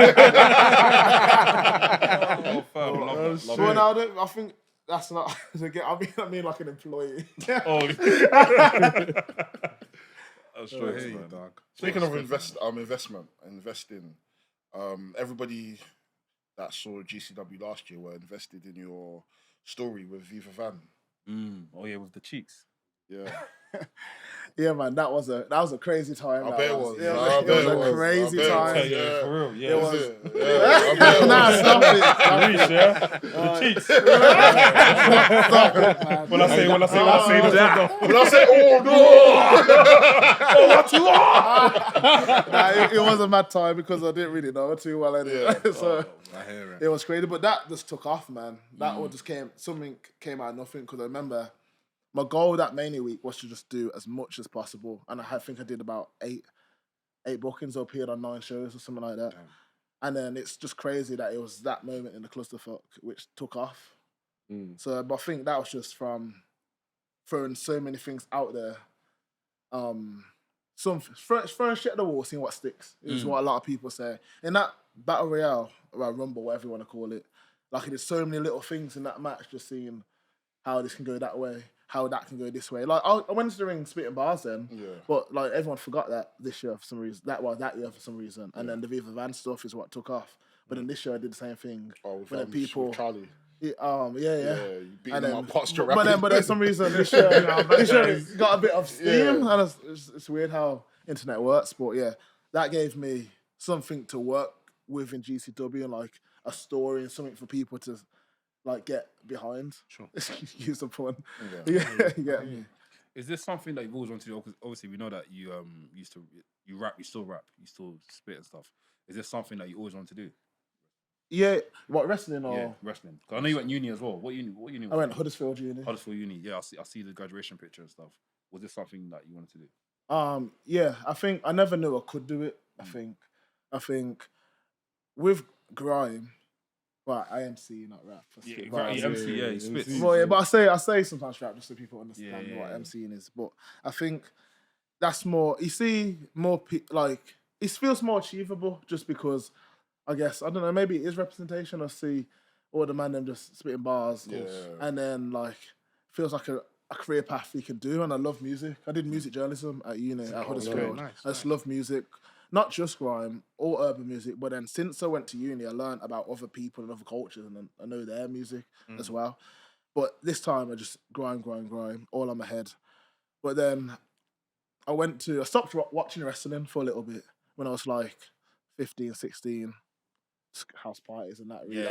Well, now I think that's not. I mean like an employee. Dog. Speaking of investing, everybody that saw GCW last year were invested in your story with Viva Van. Oh yeah, with the cheeks. Yeah. Yeah, man, that was a crazy time. I bet it was. Yeah, it was a crazy time. Yeah, for real. Yeah, It was. Nah, stop it. The cheeks. Stop it, man. When I say that. When I say, oh no! It was a mad time because I didn't really know her too well anyway. So I hear it was crazy, but that just took off, man. That one just something came out of nothing because I remember my goal that Mania week was to just do as much as possible, and I think I did about eight bookings or appeared on 9 shows or something like that. Damn. And then it's just crazy that it was that moment in the clusterfuck which took off. So, but I think that was just from throwing so many things out there. Throwing shit at the wall, seeing what sticks is what a lot of people say. In that battle royale or rumble, whatever you want to call it, like there's so many little things in that match, just seeing how this can go that way, how that can go this way. Like I went to the ring spitting bars then, but like everyone forgot that this year for some reason. That year for some reason, and then the Viva Van stuff is what took off. But then this year I did the same thing. With people, Charlie. You beat him up posture but then for some reason this year it got a bit of steam, and it's weird how internet works. But yeah, that gave me something to work with in GCW and like a story and something for people to like get behind. Sure. Use the pun. Yeah. Is this something that you've always wanted to do? Because obviously we know that you rap, you still spit and stuff. Is this something that you always want to do? Yeah, what, wrestling or? Yeah, wrestling. Because I know you went uni as well. What uni? I went Huddersfield Uni. Huddersfield Uni. Yeah, I see the graduation picture and stuff. Was this something that you wanted to do? Yeah, I think I never knew I could do it. I think with Grime. Well, I MC, not rap. MC, he spits. Well, yeah, but I say sometimes rap just so people understand what MCing is. But I think that's more. You see, like it feels more achievable just because I guess I don't know. Maybe it is representation. I see all the man them just spitting bars, and then like feels like a career path you can do. And I love music. I did music journalism at uni at Huddersfield. I just love music. Not just grime or urban music, but then since I went to uni, I learned about other people and other cultures, and I know their music as well. But this time, I just grime, all on my head. But then I stopped watching wrestling for a little bit when I was like 15, 16. House parties and that, really.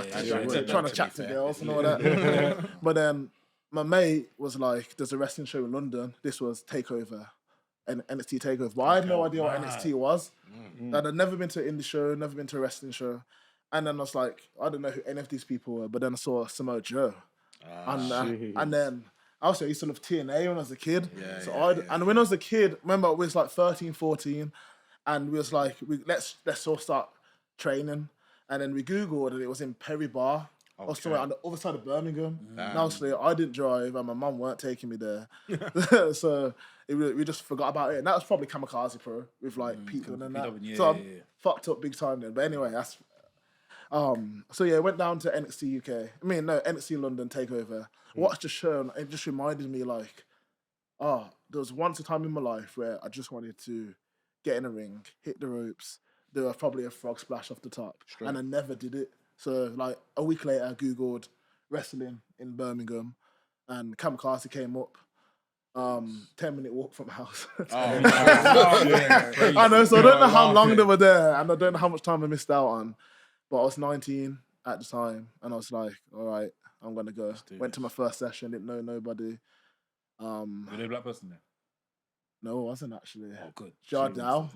Trying to chat to girls and all that. But then my mate was like, there's a wrestling show in London. This was Takeover. And NXT Takeover. But I had no idea what NXT was. And I'd never been to an indie show, never been to a wrestling show. And then I was like, I don't know who any of these people were. But then I saw Samoa Joe. And then I used to love TNA when I was a kid. And when I was a kid, remember, we was like 13, 14. And we was like, let's all start training, and then we Googled and it was in Perry Bar. Or somewhere on the other side of Birmingham. And obviously, I didn't drive and my mum weren't taking me there. So we just forgot about it. And that was probably Kamikaze Pro with like people and that. So I'm fucked up big time then. But anyway, that's... so yeah, went down to NXT UK. NXT London Takeover. Watched the show and it just reminded me like, there was once a time in my life where I just wanted to get in a ring, hit the ropes, do probably a frog splash off the top. And I never did it. So, like, a week later, I Googled wrestling in Birmingham, and Kamikaze came up. 10-minute walk from the house. I know, so I don't know how long they were there, and I don't know how much time I missed out on. But I was 19 at the time, and I was like, all right, I'm going to go. Went to my first session, didn't know nobody. Were there a black person there? No, I wasn't actually. Oh, good. Jardel,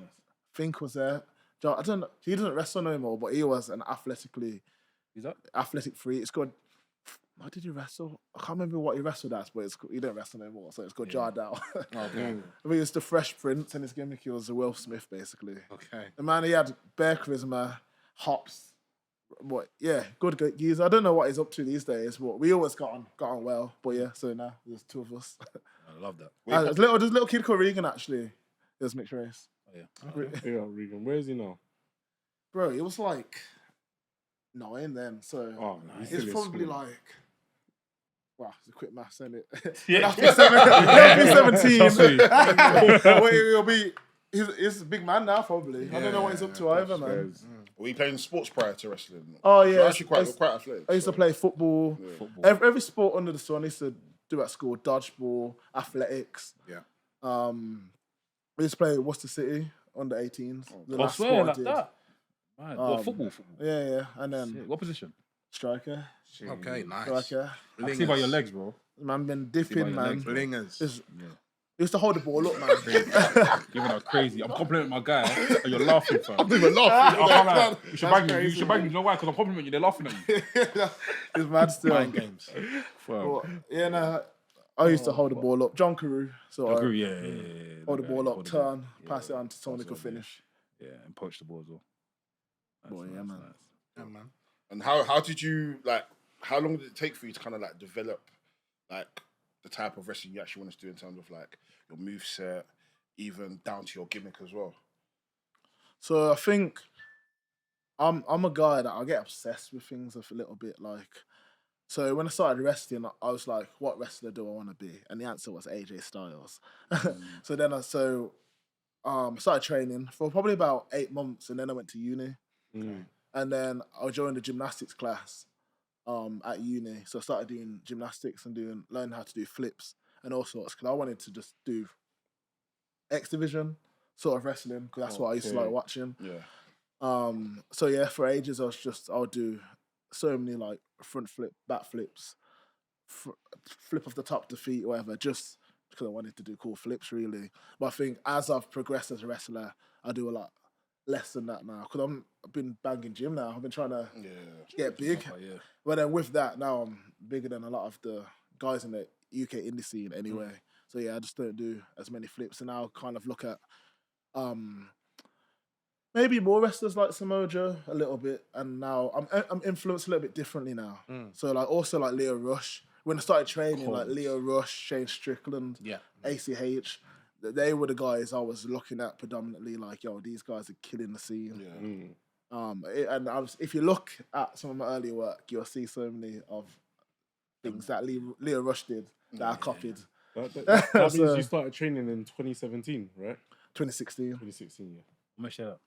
Fink was there. I don't know, he doesn't wrestle no more, but he was an athletic freak. It's called, what did he wrestle? I can't remember what he wrestled as, but he don't wrestle no more, so it's called Jardel. I think he was the Fresh Prince, and his gimmick he was a Will Smith, basically. Okay. The man, he had bare charisma, hops, good geezer. I don't know what he's up to these days, but we always got on well. But yeah, so now there's two of us. I love that. There's a little kid called Regan, actually. It was mixed race. Yeah, Regan. Where is he now? Bro, it was like 9 then, so it's probably like, wow, it's a quick maths, isn't it? Yeah. After 17, he's a big man now, probably. I don't know what he's up to either, man. Were you playing sports prior to wrestling? Oh yeah, You're actually quite athletic. I used to play football. Every sport under the sun I used to do at school: dodgeball, athletics. Yeah. We used to play Worcester City under 18s. I swear, like that. Man, football. Yeah, and then what position? Striker. Okay, nice. Striker. I can see by your legs, bro. Man, been dipping, man. Blingers. He used to hold the ball up, man. Giving out crazy. I'm complimenting my guy, and you're laughing, fam. I'm not even laughing. You should bang me. You should bang me. You know why? Because I'm complimenting you. They're laughing at you. It's mad still. Mind games. I used to hold the ball up. John Carew. So I agree, hold the ball up, turn, pass it on to someone who could finish. Yeah, and poach the ball as well. Man. Yeah, man. And how did you, like, how long did it take for you to kind of, like, develop, like, the type of wrestling you actually want to do in terms of, like, your moveset, even down to your gimmick as well? So I think I'm a guy that I get obsessed with things a little bit, like. So when I started wrestling, I was like, what wrestler do I want to be? And the answer was AJ Styles. So then I started training for probably about 8 months, and then I went to uni. And then I joined the gymnastics class at uni. So I started doing gymnastics and learning how to do flips and all sorts, because I wanted to just do X Division sort of wrestling, because that's what I used to like watching. Yeah. So yeah, for ages I would do so many like front flip, back flips, flip off the top of the feet, whatever, just because I wanted to do cool flips, really. But I think as I've progressed as a wrestler, I do a lot less than that now, because I've been banging gym now. I've been trying to get big. But then with that, now I'm bigger than a lot of the guys in the UK indie scene anyway. So yeah, I just don't do as many flips, and now kind of look at maybe more wrestlers like Samoa Joe a little bit, and now I'm influenced a little bit differently now. So like also like Leo Rush. When I started training, like Leo Rush, Shane Strickland, ACH, they were the guys I was looking at predominantly. Like, yo, these guys are killing the scene. If you look at some of my earlier work, you'll see so many of things that Leo Rush did that I copied. That means you started training in 2017, right? 2016. 2016, yeah. I'm gonna shut up.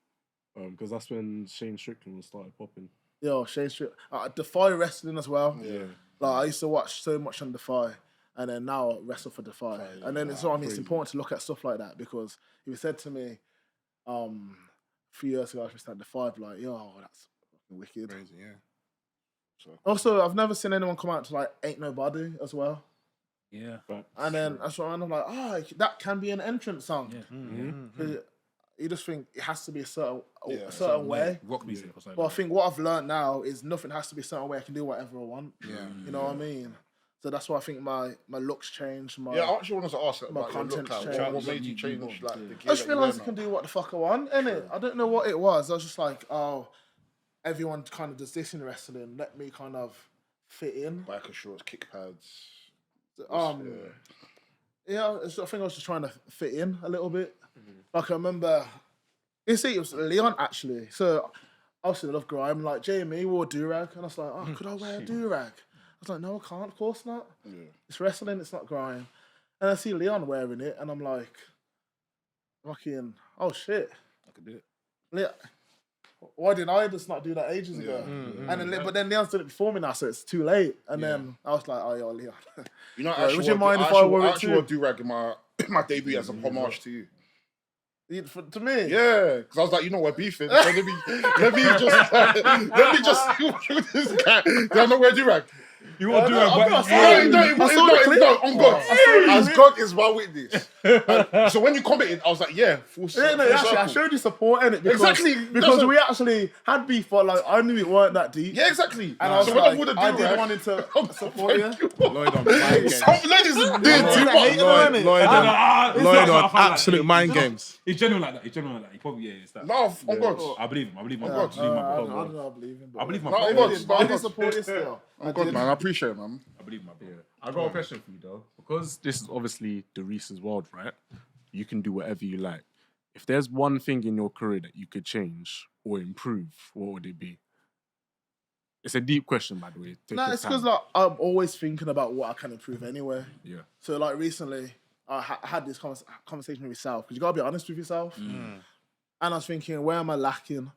Because that's when Shane Strickland started popping. Yo, Shane Strickland. Defy wrestling as well. Yeah. Like, I used to watch so much on Defy, and then now I wrestle for Defy. And then it's important to look at stuff like that, because if you said to me a few years ago, I was at Defy, I'd be like, yo, that's fucking wicked. Crazy, yeah. So, also, I've never seen anyone come out to like Ain't Nobody as well. Yeah. And then that's why I'm like, that can be an entrance song. Yeah. You just think it has to be a certain way. Rock music or something. But I think what I've learned now is nothing has to be a certain way. I can do whatever I want. Yeah. You know what I mean? So that's why I think my looks changed. I actually wanted to ask about your look. Content What made you change like the gear? I just realised I can do what the fuck I want, innit? I don't know what it was. I was just like, everyone kind of does this in wrestling. Let me kind of fit in. Biker shorts, kick pads. Yeah, I think I was just trying to fit in a little bit. Like I remember, it was Leon actually. So obviously I love grime. Like JME wore a do-rag, and I was like, oh, could I wear a do-rag? I was like, no, I can't. Of course not. Yeah. It's wrestling. It's not grime. And I see Leon wearing it, and I'm like, fucking, oh shit, I could do it. Yeah. Why didn't I just not do that ages ago? And then, but then Leon's done it before me now, so it's too late. And then I was like, oh, yo, Leon. You know, would you mind if I wore it too? I wore a do-rag in my debut as a homage to you. To me? Yeah, because I was like, you know, we're beefing. So let me just shoot this guy. Did I not wear a do-rag? You want to do it? No, on God. As God is my witness. So when you commented, I was like, yeah, full circle. Actually, I showed you support in it. Because we actually had beef, but like, I knew it weren't that deep. Yeah, exactly. And I was like, I did wanted to support you. Lloyd on mind games. Some ladies is doing too much. Lloyd on absolute mind games. He's genuine like that. He probably, it's that. No, on God. I believe him. I don't know, I believe him. I believe my God. I did support you still. On God, man. I appreciate it, man. I believe my brother. I got a question for you though, because this is obviously Dereiss's world, right? You can do whatever you like. If there's one thing in your career that you could change or improve, what would it be? It's a deep question, by the way. No, it's because like I'm always thinking about what I can improve anyway. Yeah. So like recently, I had this conversation with myself because you gotta be honest with yourself. And I was thinking, where am I lacking?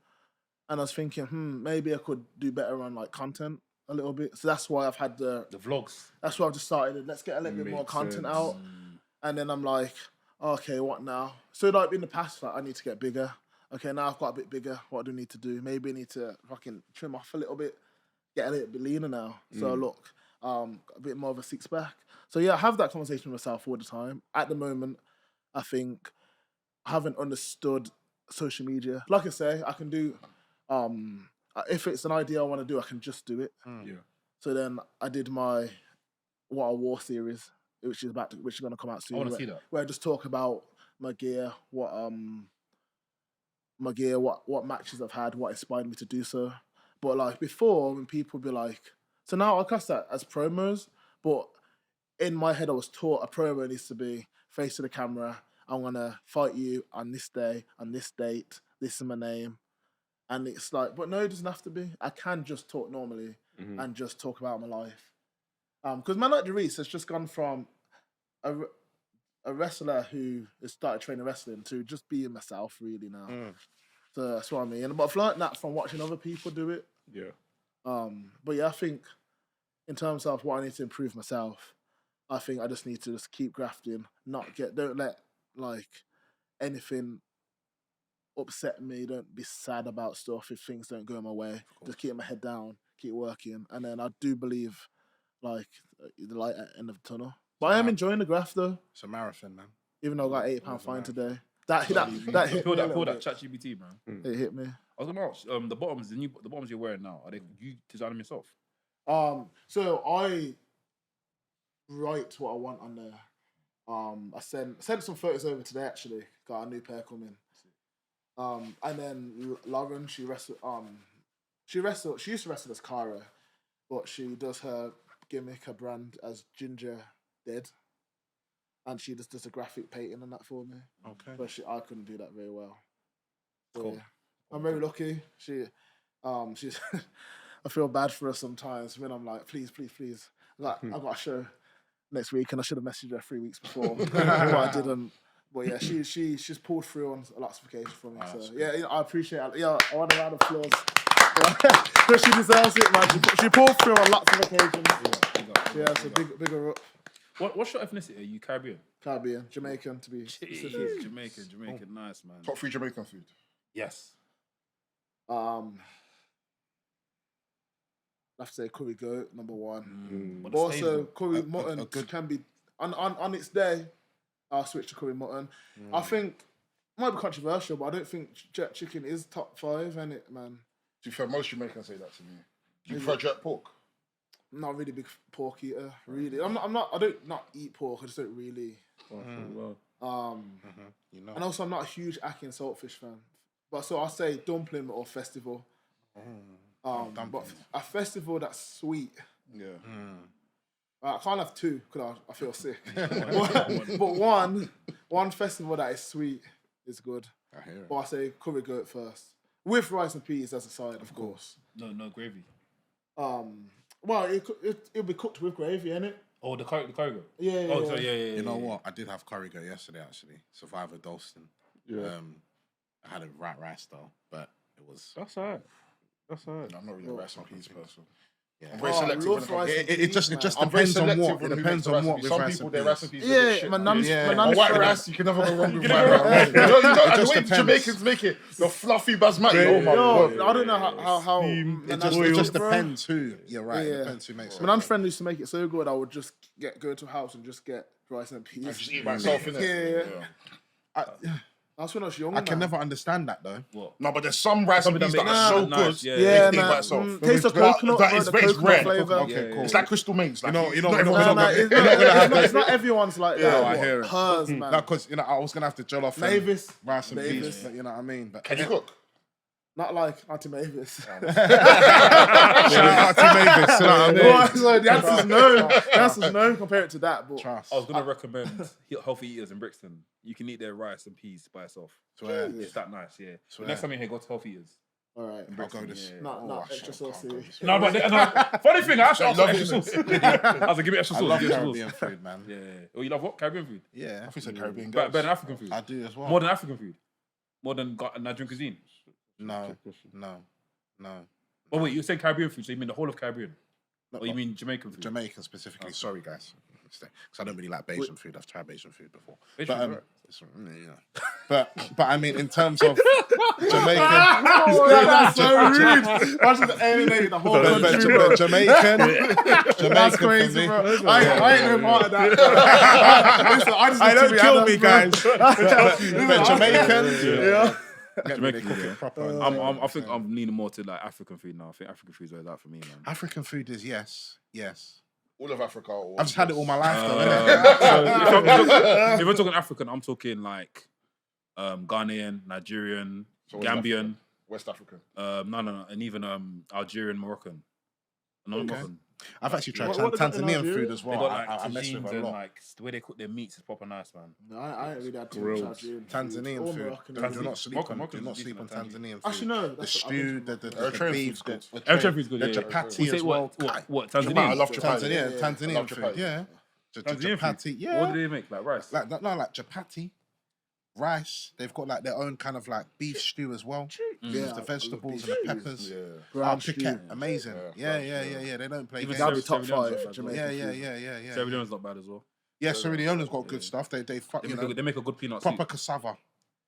And I was thinking, maybe I could do better on like content a little bit. So that's why I've had the vlogs. That's why I've just started. Let's get a little bit more content out. And then I'm like, okay, what now? So like in the past, like I need to get bigger. Okay, now I've got a bit bigger. What do I need to do? Maybe I need to fucking trim off a little bit, get a little bit leaner now. So look, a bit more of a six pack. So yeah, I have that conversation with myself all the time. At the moment, I think I haven't understood social media. Like I say, I can do. If it's an idea I want to do, I can just do it. Yeah. So then I did my What I Wore series, which is going to come out soon. I want to see that. Where I just talk about my gear, what matches I've had, what inspired me to do so. But like before, when people be like, so now I class that as promos, but in my head I was taught a promo needs to be face to the camera. I'm gonna fight you on this day, on this date. This is my name. And it's like, but no, it doesn't have to be. I can just talk normally and just talk about my life. Because Man Like Dereiss has just gone from a wrestler who has started training wrestling to just being myself really now. So that's what I mean. But I've learned that from watching other people do it. Yeah. But yeah, I think in terms of what I need to improve myself, I think I just need to just keep grafting, don't let like anything upset me, don't be sad about stuff if things don't go my way. Just keep my head down, keep working. And then I do believe like the light at the end of the tunnel. But I am enjoying the graft though. It's a marathon, man. Even though I got £8 fine today. That hit Feel me. that ChatGPT, man. It hit me. I was gonna ask, the bottoms you're wearing now, are they you design them yourself? So I write what I want on there. I sent some photos over today actually. Got a new pair coming. And then Lauren, she used to wrestle as Cara, but she does her gimmick, her brand as Ginger Dead. And she just does a graphic painting on that for me. Okay. But I couldn't do that very well. So, Cool. yeah. I'm very lucky. She's I feel bad for her sometimes when I'm like, please. Like, I've got a show next week and I should have messaged her 3 weeks before. But I didn't. But yeah, she's pulled through on lots of occasions for me. So yeah, I appreciate it. Yeah, I want a round of applause. But she deserves it, man. She pulled through on lots of occasions. Yeah, so bigger up. What's your ethnicity? Are you Caribbean? Caribbean, Jamaican to be specific. Jamaican, nice man. Top 3 Jamaican food. Yes. I have to say curry goat, number one. But But also curry mutton can be on its day. I'll switch to curry mutton. I think it might be controversial, but I don't think jerk chicken is top 5, ain't it, man? To be fair, most Jamaicans say that to me. Do you prefer jerk pork? I'm not really a big pork eater, really. I don't not eat pork. I just don't really. Well. You know. And also, I'm not a huge ackee and saltfish fan. But so I say dumpling or festival. But a festival that's sweet. Yeah. I can't have two because I feel sick. but one festival that is sweet is good. I hear it. But I say curry goat first. With rice and peas as a side, of course. No gravy. Well, it'll be cooked with gravy, innit? Oh, the curry goat. Yeah. Oh, so yeah. You know what? I did have curry goat yesterday, actually. Survivor Dalston. Yeah. I had a rice though, but it was... That's alright. I'm not really a rice and peas person. Yeah. I'm very selective when it comes to It just I'm very depends on selective what. It when who depends makes on rice what and peas. with Some rice people, and their peas. rice and peas are a bit shit. my nan's On white rice, you can never go wrong with white rice. It And just the way depends. Jamaicans make it, the fluffy basmati. Oh my god. I don't know how It just depends who. You're right. It Yeah. depends who makes it. My nan's friend used to make it so good, I would just go to a house and just get rice and peas. I just eat myself, innit? Yeah. That's when I was young. I can never understand that though. No, but there's some rice and peas that are so nice, good. yeah. they Yeah, can eat by man. itself. Taste of But coconut, that bro, is the very coconut rare. flavour. Okay, cool. It's like Crystal Mains. Like, We're not No, gonna it's not everyone's like that. I hear it. Hers, man. No, because I was gonna have to jollof Mavis. rice and peas, Mavis. but you know what I mean. But Can you cook? Not like Auntie Mavis. shout out to Mavis. You know what I mean? Well, so the answer's no. The answer's no compared to that. But Trust. I was gonna recommend healthy eaters in Brixton. You can eat their rice and peas by itself. Swear. It's that nice, yeah. Swear. The next time you're here, go to healthy eaters. all right. I'll go this. Not extra saucy. No, but funny thing, I actually asked for love extra it. sauce. I was like, give me extra I sauce. love Give me extra sauce. Caribbean food, man. Yeah. Oh, you love what? Caribbean food? Yeah, I think it's Caribbean Better guys. than African food. I do as well. More than African food. More than Nigerian cuisine. No. Oh wait, you said Caribbean food, so you mean the whole of Caribbean? Or you not- mean Jamaican food? Jamaican specifically. Sorry, guys. Because I don't really like Bayesian food. I've tried Bayesian food before. Bayesian But, food's but I mean, in terms of Jamaican, That's so rude. I should alienate the whole country, bro. but Jamaican That's for crazy, me. bro. I ain't no part of that. Listen, I just I need to don't be kill honest, me, bro. guys. But Jamaican, Yeah. Jamaican cook it proper. I think I'm leaning more to like African food now. I think African food's always that for me, man. African food is yes. All of Africa. I've just had it all my life, though. innit? If we're talking African, I'm talking like Ghanaian, Nigerian, So West Gambian, West African. no, and even Algerian, Moroccan. Moroccan. I've actually tried What they got in Tanzanian Algeria? food as They well. got like I mess with tagines a and lot. like the way they cook their meats is proper nice, man. No, I ain't really had too much Algerian Tanzanian Or food. Moroccan. Do not sleep Moroccan- on. Do Moroccan's not decent sleep on at Tanzania. Tanzanian food. Actually, no. The That's stew, the Eritrean beef, food's the Eritrean food's good, the yeah. chapati We say as well. what I Tanzania? love chapati. Tanzania, I Tanzanian love food, chapati. yeah. Tanzanian Chapati, food? yeah. What do they make? Like rice? Like chapati, rice. They've got like their own kind of like beef stew as well. Yeah, The vegetables and beef the peppers. Yeah. Ground Piquet, stew. amazing. Yeah. They don't play Even games. That'd be top Sierra Leone's five not bad. Jamaican Yeah. Sierra Leone's not bad as well. Yeah, Sierra Leone's got good stuff. They They make a good peanut proper soup. cassava.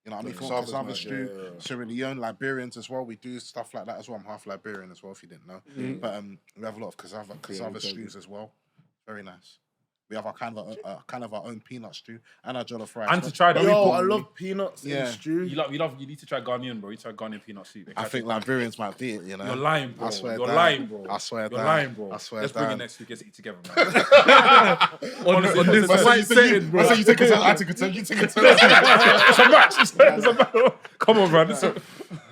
You know what I mean? Cassava's Cassava nice, stew. yeah. Sierra Leone, Liberians as well. We do stuff like that as well. I'm half Liberian as well, if you didn't know. But we have a lot of cassava stews as well. Very nice. We have our kind of our own peanut stew and our jollof rice. And to try that. Yo, I love peanuts Yeah. in stew. You need to try Ghanaian, bro. You try Ghanaian peanut soup. I think Liberians might be it, you know. You're lying, bro. I swear You're down. lying, bro. I swear You're down. lying, bro. I swear Let's bring it down. next week. Let's eat together, man. on this white setting, bro. I said you take it to I take it to you take it to It's a match. It's a match. Come on, man.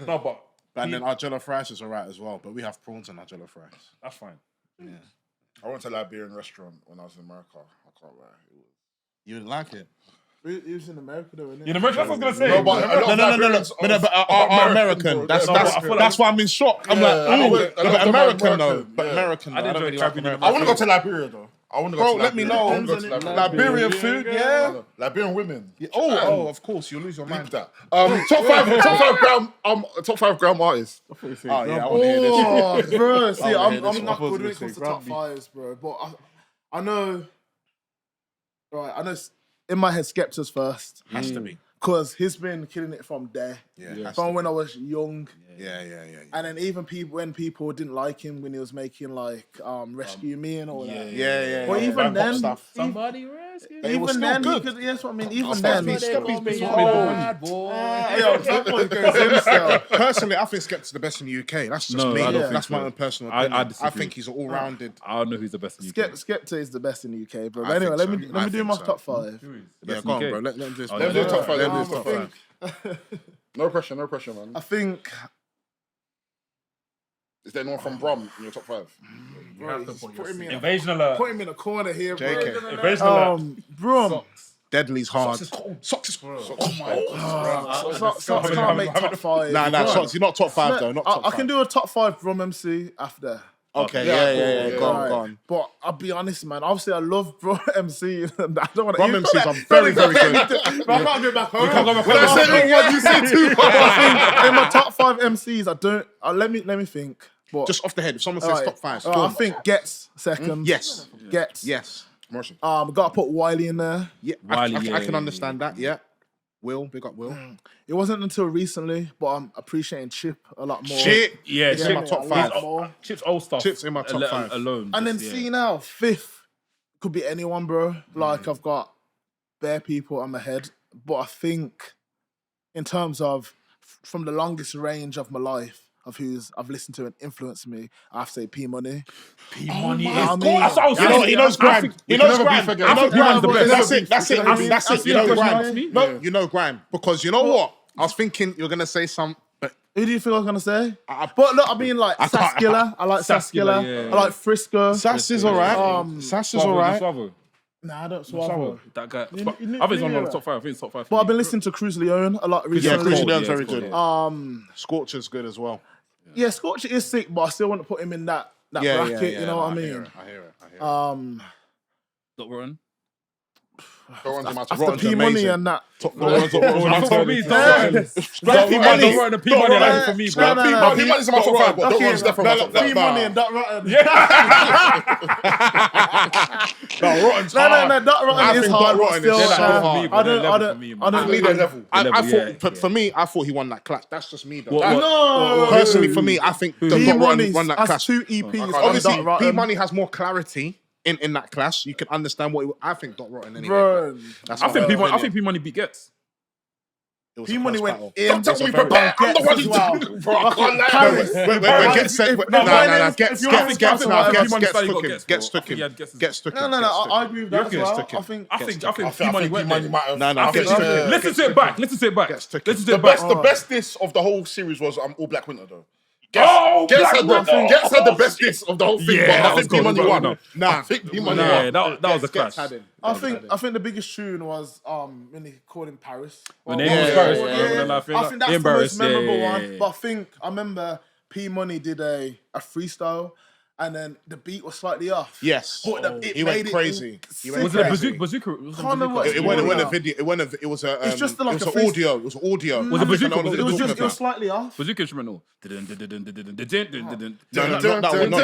No, but And then our jollof rice is alright as well. But we have prawns in our jollof rice. that's fine. I went to a Liberian restaurant when I was in America. I can't lie. You didn't like it? He was in America though, innit? In America, that's what I was gonna say. No, but a lot of Liberians But are our American. bro. That's why I'm in shock. I'm like, I oh, went- but I went to American though. American, But yeah. American. I though. didn't don't enjoy really like Caribbean American. I want to go to Liberia though. I want to go Bro, to let me Liberia. know. I wanna go to Liberia. Liberian food, yeah. Liberian women. Oh, of course, you'll lose your Bleep mind. that. Top five gram artists. Oh yeah, I want to hear this. Oh, bro. See, I wanna hear this I'm not one. good when it comes to top fives, bro. But I know. Right, I know. In my head, Skepta's first. Has to be. Because he's been killing it from there. Yeah, has From to when I was young. Yeah. And then even when people didn't like him when he was making like Rescue Me and all that. Yeah. But even then, stuff. Somebody rescue. It was even still then, good. he could, yes, what I mean. Even then, Bad boy. yo, someone goes himself. Personally, I think Skepta's the best in the UK. That's just No, me. I don't think That's my so. own personal I opinion. I disagree. think he's all-rounded. I don't know who's the best in the UK. Skepta is the best in the UK, bro. I But anyway, think let so. me I do think my so. top five. Yeah, Best go in on, UK. bro. Let him do his Oh, Let's do top five. Let him Let's do do his top top five. five. No pressure, man. I think Is there anyone from Brum in your top 5? You have to put putting me in Invasion alert. Put him in a corner here, bro. JK. Invasion alert. Bro. Deadly's hard. Socks is cold. Oh my God. Socks can't make top 5. Nah, Socks. You're not top 5 though. Not top 5. I can do a top 5 Brum MC after. Okay, yeah. Go on. But I'll be honest, man. Obviously, I love Brum MC. I don't want to. Brum MCs are very, very good. But I can't go back home. You can't go back home. I said what you said too. I think in my top 5 MCs, I don't. Let me think. But Just off the head, if someone says top 5, I think Gets second. Yes. Gets. Yes. Motion. Got to put Wiley in there. Yeah, Wiley, I can understand that. Yeah. Will, big up Will. It wasn't until recently, but I'm appreciating Chip a lot more. Shit. Yeah, It's in my top 5. Chip's old stuff. Chip's in my top 5. Alone. And then just, see now, 5th could be anyone, bro. Like I've got bare people on my head, but I think in terms of from the longest range of my life of who's I've listened to and influenced me, I have to say P Money. P-Money is I mean, That's what I was You know, saying. he knows Grime. He knows Grime. P-Money's the best. That's it. That's it. You know Grime. No, You know Grime. Because you know what? I was thinking you're going to say some... who do you think I was gonna say? But look, I mean like Saskilla. I like Saskilla. yeah. I like Frisco. Sass is alright. Sass is alright. Nah, I don't swallow. That guy. you I think it's one know of the top 5. I think it's top 5. But I've been listening to Cruz Leone a lot Yeah, recently. Chris Yeah, Leon's very it's good. cool, Scorcher's good as well. Yeah, Scorcher is sick, but I still want to put him in that bracket. You know what I mean? I hear it. Dot Rotten. Go on to my top After 5. P Money and that. For me, P-Money. Rotten, the P-Money like for me, bro. No. P-Money's in my top 5, but Dot Rotten's definitely my top 5. P Money and Dot Rotten. Rotten's No, Dot Rotten I is think hard. Dot Rotten is Still, so hard. I don't. For me, I thought he won that clash. That's just me, though. No. Personally, for me, I think Dot Rotten won that That's clash. 2 EPs. Obviously, on Dot Rotten. P Money has more clarity in that clash. You can understand what I think. Dot Rotten anyway. Bro. That's I my think opinion. P-Money beat Gets. It was a P Money close went battle. in. Don't tell me prepare. I'm the one who's doing bro. I can't lie. Paris. Wait, Gets set. No, Gets took him. No, I agree with that as well. I think P-Money went P-Money there. might have. No, I think Listen to it back. Gets took him. the best diss of the whole series was All Black Winter though. Gets had the best diss of the whole thing. Yeah, but that I was think P-Money cool. won. Nah, I think P-Money Yeah, won. that was a clash. I think the biggest tune was when they called him Paris. When they was Paris, I think that's the most memorable one. But I think I remember P Money did a freestyle, and then the beat was slightly off. Yes. But He went crazy. He went Was it a crazy. bazooka? It wasn't a video. It was a. It's just like it was a an audio. It was audio. Was it bazooka? It was slightly off. Bazooka instrumental. No, not that one. I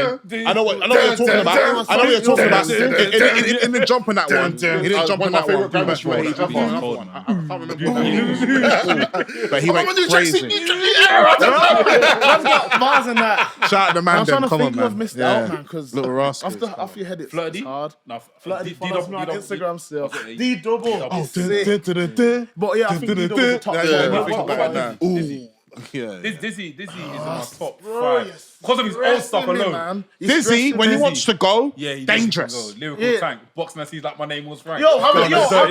know what you're talking about. I know what you're talking about. He didn't jump on that one. He didn't jump on that one. He jumped on another one. I can't remember. But he went crazy. I've got bars in that. Shout out to I'm trying Mandem. to Come think on, who I've man. missed out, man, because Little rascals. off your head it's Flirty? hard. No, Flirty follows me on Instagram still. Okay. D double. But yeah, I think D double is the top Yeah. one. Ooh. Yeah. Dizzy is in my top Bro, 5 because of his old stuff alone. Man. Dizzy, when he wants to go, Yeah, dangerous. Lyrical tank. Boxing sees like my name was Frank. I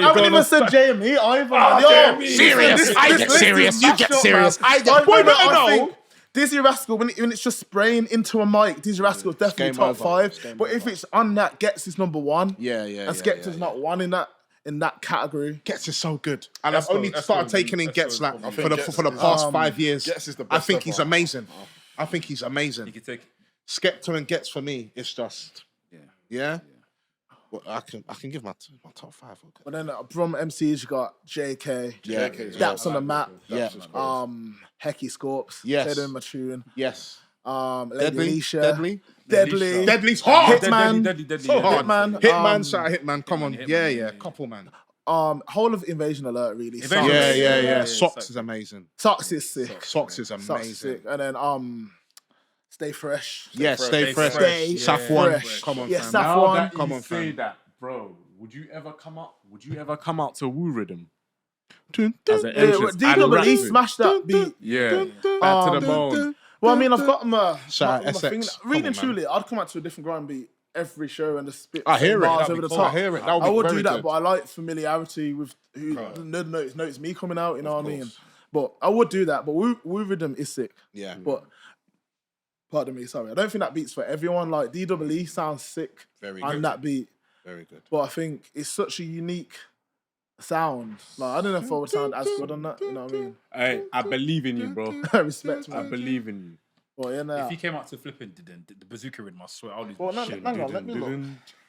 haven't even said JME either. Man. Yo, Serious. I get serious. You get serious. I get. Boy, I think Dizzy Rascal, when it's just spraying into a mic, Dizzy Rascal is definitely game top over. 5. But if it's on that, Gets is number 1. Yeah. And Skepta's not 1 in that category. Gets is so good, and I've That's only good, started that's taking good, in that's Gets good. like I for the past 5 years. Gets is the I best think he's ever. amazing. I think he's amazing. You can take. Skepta and Gets for me, it's just yeah. Well, I can give my top 5. But then from MCs, you got JK. Yeah. Daps on the map. Yeah. Hecky Scorps. Yes. Said in my tune. Yes. Lady Deadly. Alicia. Deadly. Deadly's hard. Hitman. Deadly. So hard. Hitman. Hitman. Shout out Hitman. Come on. Hitman, Yeah. Couple man. Whole of Invasion Alert, really. Invasion Socks. Yeah. Socks is amazing. Socks is sick. Socks is Socks is amazing. sick. And then Stay Fresh. Yeah, stay fresh. Stay Safwan. fresh. Come on, Yeah, fam. Safwan. Come on, say fam. that, bro. Would you ever come out to Woo Rhythm? Dun, As dun, an dun. entrance? DWE smashed that beat. Yeah. Back to the bone. Well, I mean, I've got my Shout out thing. SX. Really Come and on, truly, I'd come out to a different grind beat every show and just spit I hear it. bars That'd over be the cool. top. I hear it. That would I be would very do that, good. but I like familiarity with who knows me coming out. You know what I mean? But I would do that. But Woo Rhythm is sick. Yeah. But Pardon me, sorry. I don't think that beat's for everyone. Like, DWE sounds sick Very on good. that beat. Very good. But I think it's such a unique sound. Like, I don't know if I would sound as good on that. You know what I mean? Hey, I believe in you, bro. Respect, I man. believe in you. But yeah, nah. If he came out to flipping the bazooka rhythm, I swear, I would Well, shit. hang on, let me look.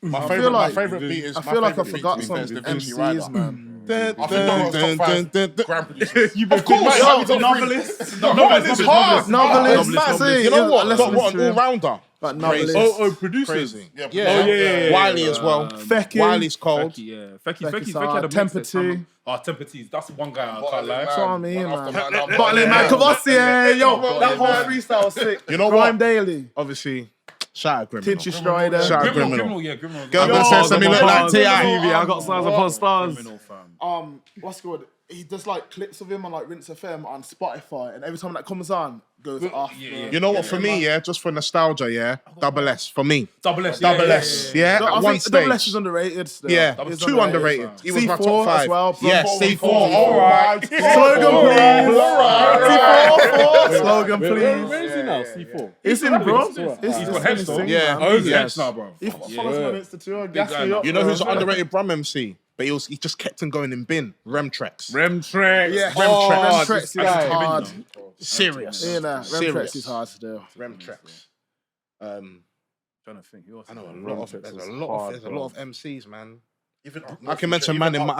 My I favorite, feel my like- favorite beat is. I feel like I forgot some some MCs, man. I think that was top 5 grand producers. Of course, Yo, yo, Novelist. Novelist is hard. Novelist. Novelist. See, You know what? I Got listen what to an him. all-rounder. Like Novelist. Producers. Crazy. Yeah. yeah. Wiley as well. Fecky. Wiley's cold. Fecky Sound, had a Temper mix that time. Tea. Oh, Temper Teas. That's one guy I can't Bottling lie. That's what I mean, One man. after man. Bottling man, Cavossi, yo, that whole freestyle was sick. You know Grime what? Daily. Obviously, shout out Criminal. Tinchy Strider. Shout out Criminal, yeah, Criminal. Girl, Yo, gonna say something look like T.I. I got stars upon stars. Criminal, fam. What's good? He does like clips of him on like Rinse FM on Spotify, and every time that comes on, goes off. yeah. You know what? For me, yeah, just for nostalgia, yeah, Double S for me. Double S. Double S, yeah. No, I At one think Double S stage, is underrated still. yeah, He's too underrated. He was my C4 top 5 as well. Yeah, C4. All right. Slogan, please. Where is he now? C4. It's in, bro. He's got heads though. Yeah. Oh, he's Yes. heads now, bro. He follows me on Insta too. Gas guy me now. up, You know bro. who's an underrated Brum MC? But he just kept on going in bin. Remtrex. Remtrex. Yeah, Remtrex. Remtrex is hard. Serious. Yeah, nah, Remtrex Serious. is hard to do. Remtrex. Trying to think. I know there's a lot of MCs, man. Even I can mention man in Bo.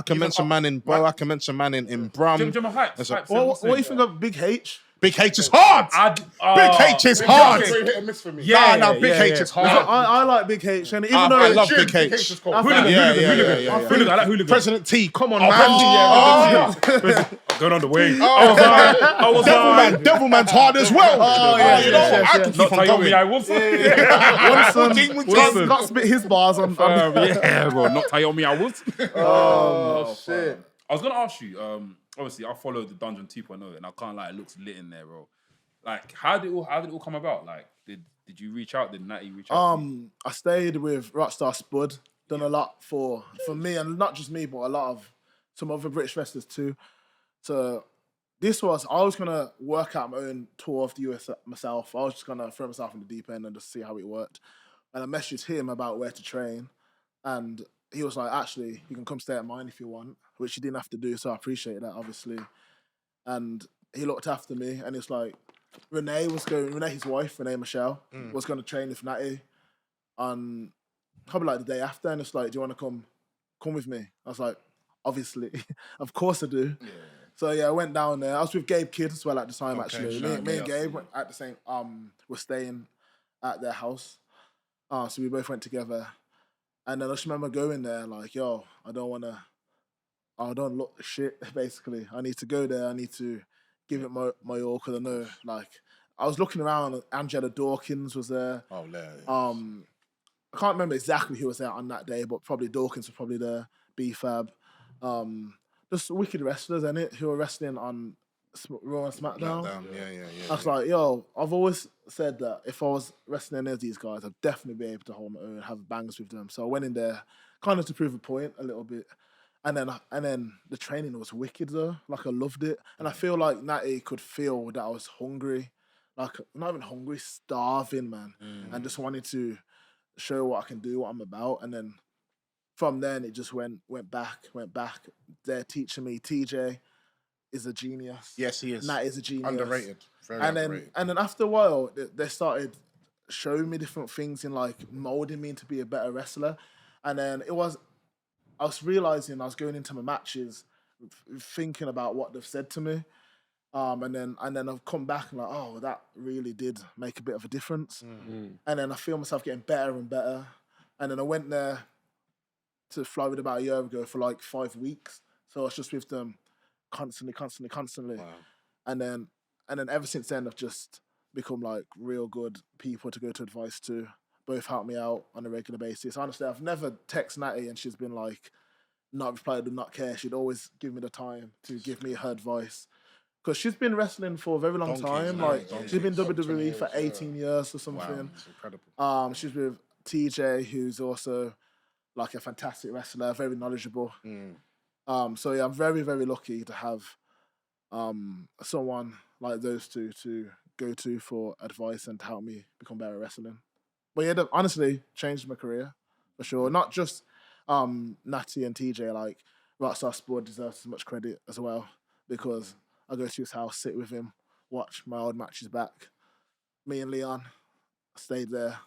I can mention man in Brum. Jim Hype. There's a- What do you think of Big H? Big H is hard. Big H is hard. hit and miss for me. Big H is hard. I like Big H, and even though I love Jim, Big Big H H. is cold. Hooligan, Yeah. Hooligan. I like Hooligan. President T, come on, man. Going on the way. I was Devilman's hard as well. Oh, yeah, You know yeah, what? I yeah. can keep Not on Tayomi, going. I was. Wilson got to spit his bars on. Yeah, bro. Not Tayomi, I was. Oh shit! I was gonna ask you. Obviously, I followed the Dungeon 2.0, and I can't lie, it looks lit in there, bro. Like, how did it all come about? Like, did you reach out? Did Nattie reach out? I stayed with Rockstar Spud. Done a lot for me, and not just me, but a lot of some other British wrestlers too. So I was gonna work out my own tour of the US myself. I was just gonna throw myself in the deep end and just see how it worked. And I messaged him about where to train, and he was like, "Actually, you can come stay at mine if you want," which he didn't have to do. So I appreciate that, obviously. And he looked after me, and it's like Renee, his wife, Renee Michelle, was going to train with Nattie on probably like the day after, and it's like, "Do you want to come with me?" I was like, "Obviously, of course I do." Yeah. So yeah, I went down there. I was with Gabe Kidd as well at the time. Actually, me and Gabe went at the same. Were staying at their house, so we both went together. And then I just remember going there like, "Yo, I don't look shit. Basically, I need to go there. I need to give it my all, because I know, like, I was looking around. Angela Dawkins was there. Oh, yeah. I can't remember exactly who was there on that day, but probably Dawkins was probably there. B-Fab. Just wicked wrestlers, innit, who were wrestling on Raw and SmackDown. Yeah. I was like, yo, I've always said that if I was wrestling any of these guys, I'd definitely be able to hold my own and have bangs with them. So I went in there kind of to prove a point a little bit. And then the training was wicked though. Like, I loved it. And I feel like Nattie could feel that I was hungry. Like, not even hungry, starving, man. And just wanted to show what I can do, what I'm about. And then from then it just went back. They're teaching me. TJ is a genius. Yes, he is. Nattie is a genius. Underrated. Very And underrated. then after a while, they started showing me different things and like molding me to be a better wrestler. And then I was realizing I was going into my matches thinking about what they've said to me. And then I've come back and like, oh, that really did make a bit of a difference. And then I feel myself getting better and better. And then I went there to Florida about a year ago for like 5 weeks. So I was just with them constantly. Wow. And then ever since then, I've just become like real good people to go to advice to. Both help me out on a regular basis. Honestly, I've never texted Nattie and she's been like, not replied or not care. She'd always give me the time to give me her advice. Because she's been wrestling for a very long time. Like, she's been WWE for 18 years or something. Wow, it's incredible. She's with TJ, who's also like a fantastic wrestler, very knowledgeable. So yeah, I'm very, very lucky to have someone like those two to go to for advice and to help me become better at wrestling. But yeah, that honestly changed my career for sure. Not just Nattie and TJ, like Rockstar Sport deserves as much credit as well because I go to his house, sit with him, watch my old matches back. Me and Leon stayed there,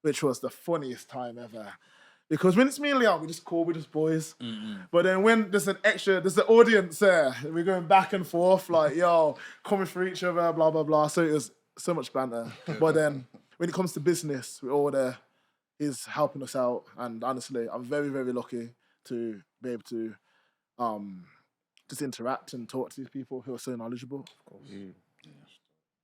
which was the funniest time ever. Because when it's me and Leon, we just cool, we're just boys. But then when there's an audience there, we're going back and forth, like, yo, coming for each other, blah, blah, blah. So it was so much banter. But then when it comes to business, we're all there. He's helping us out. And honestly, I'm very, very lucky to be able to just interact and talk to these people who are so knowledgeable. Of course.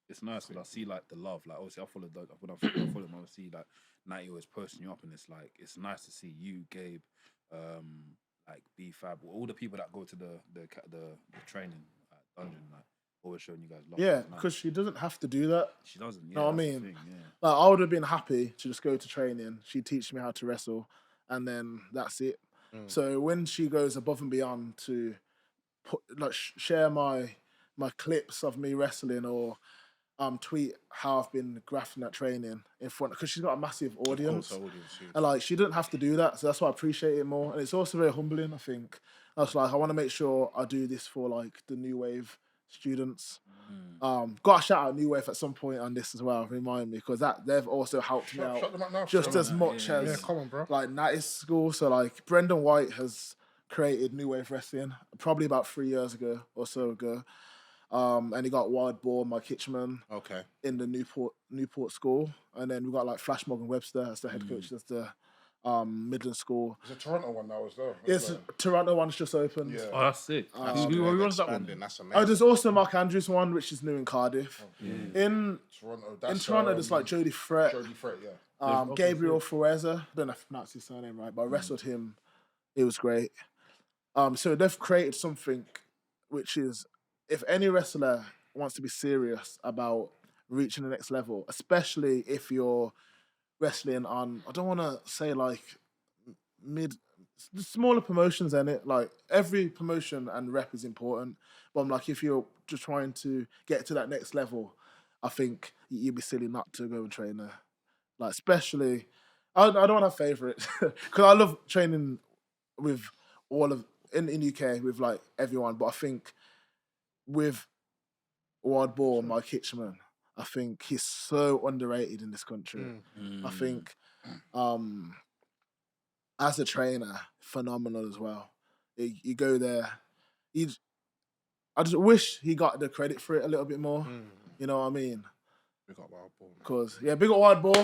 It's nice because I see like the love. Like obviously, I follow them. I see like Nattie always posting you up, and it's nice to see you, Gabe, like B-Fab, all the people that go to the training dungeon, like always showing you guys love. Yeah, because she doesn't have to do that. She doesn't. Yeah, know what I mean? Like I would have been happy to just go to training. She'd teach me how to wrestle, and then that's it. So when she goes above and beyond to put share my clips of me wrestling or tweet how I've been grafting at training in front, because she's got a massive audience. And like she didn't have to do that, so that's why I appreciate it more. And it's also very humbling, I think. I was like, I want to make sure I do this for like the new wave students. Got to shout out New Wave at some point on this as well, remind me, because that they've also helped me out just as much as come on, bro. like Nattie's school. So like Brendan White has created New Wave Wrestling probably about 3 years ago or so ago. And he got Wild Boar, my Kitchman, in the Newport school. And then we got like Flash Morgan Webster as the head coach as the Midland school. There's a Toronto one now as well. Yes, Toronto one's just opened. Oh, that's sick. Who runs that one? That's amazing. Oh, there's also Mark Andrews one, which is new in Cardiff. In Toronto, there's like Jody Fret. Gabriel Ferreza. I don't know if I pronounced his surname right, but I wrestled him. It was great. So they've created something which is, if any wrestler wants to be serious about reaching the next level, especially if you're wrestling on, I don't want to say like smaller promotions in it, like every promotion and rep is important, but I'm like, if you're just trying to get to that next level, I think you'd be silly not to go and train there. Like, especially, I don't want to have favourites, because I love training with all of, in UK, with like everyone, but I think with Wild Boar, my Kitchman, I think he's so underrated in this country. I think as a trainer, phenomenal as well. You go there, I just wish he got the credit for it a little bit more. You know what I mean? Big up Wild Boar. Because, yeah, big up Wild Boar.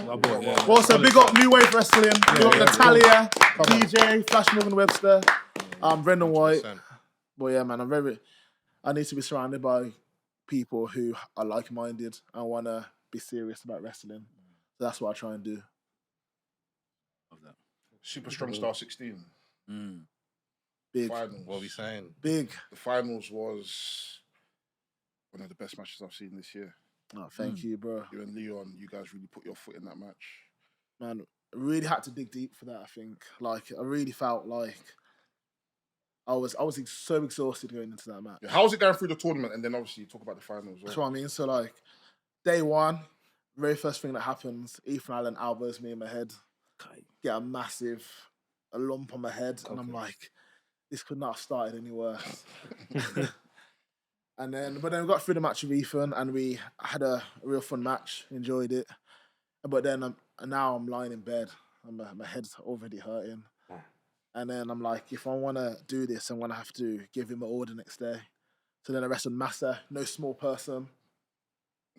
Also, big up New Wave Wrestling. Big up Natalia, DJ, Flash Morgan Webster, Brendan White. 100%. But yeah, man, I need to be surrounded by people who are like-minded and want to be serious about wrestling. So that's what I try and do. Love that. Super Strong Star 16. Big. Finals. What are we saying? Big. The finals was one of the best matches I've seen this year. Oh, thank you, bro. You and Leon, you guys really put your foot in that match. Man, I really had to dig deep for that, I think. Like, I really felt like I was so exhausted going into that match. Yeah, how was it going through the tournament? And then obviously you talk about the finals. Well. That's what I mean. So like, day one, very first thing that happens, Ethan Allen elbows me in my head. Get a lump on my head. And I'm like, this could not have started any worse. But then we got through the match with Ethan and we had a real fun match, enjoyed it. But then now I'm lying in bed and my head's already hurting. And then I'm like, if I want to do this, I'm going to have to give him an order next day. So then I wrestled Massa, no small person.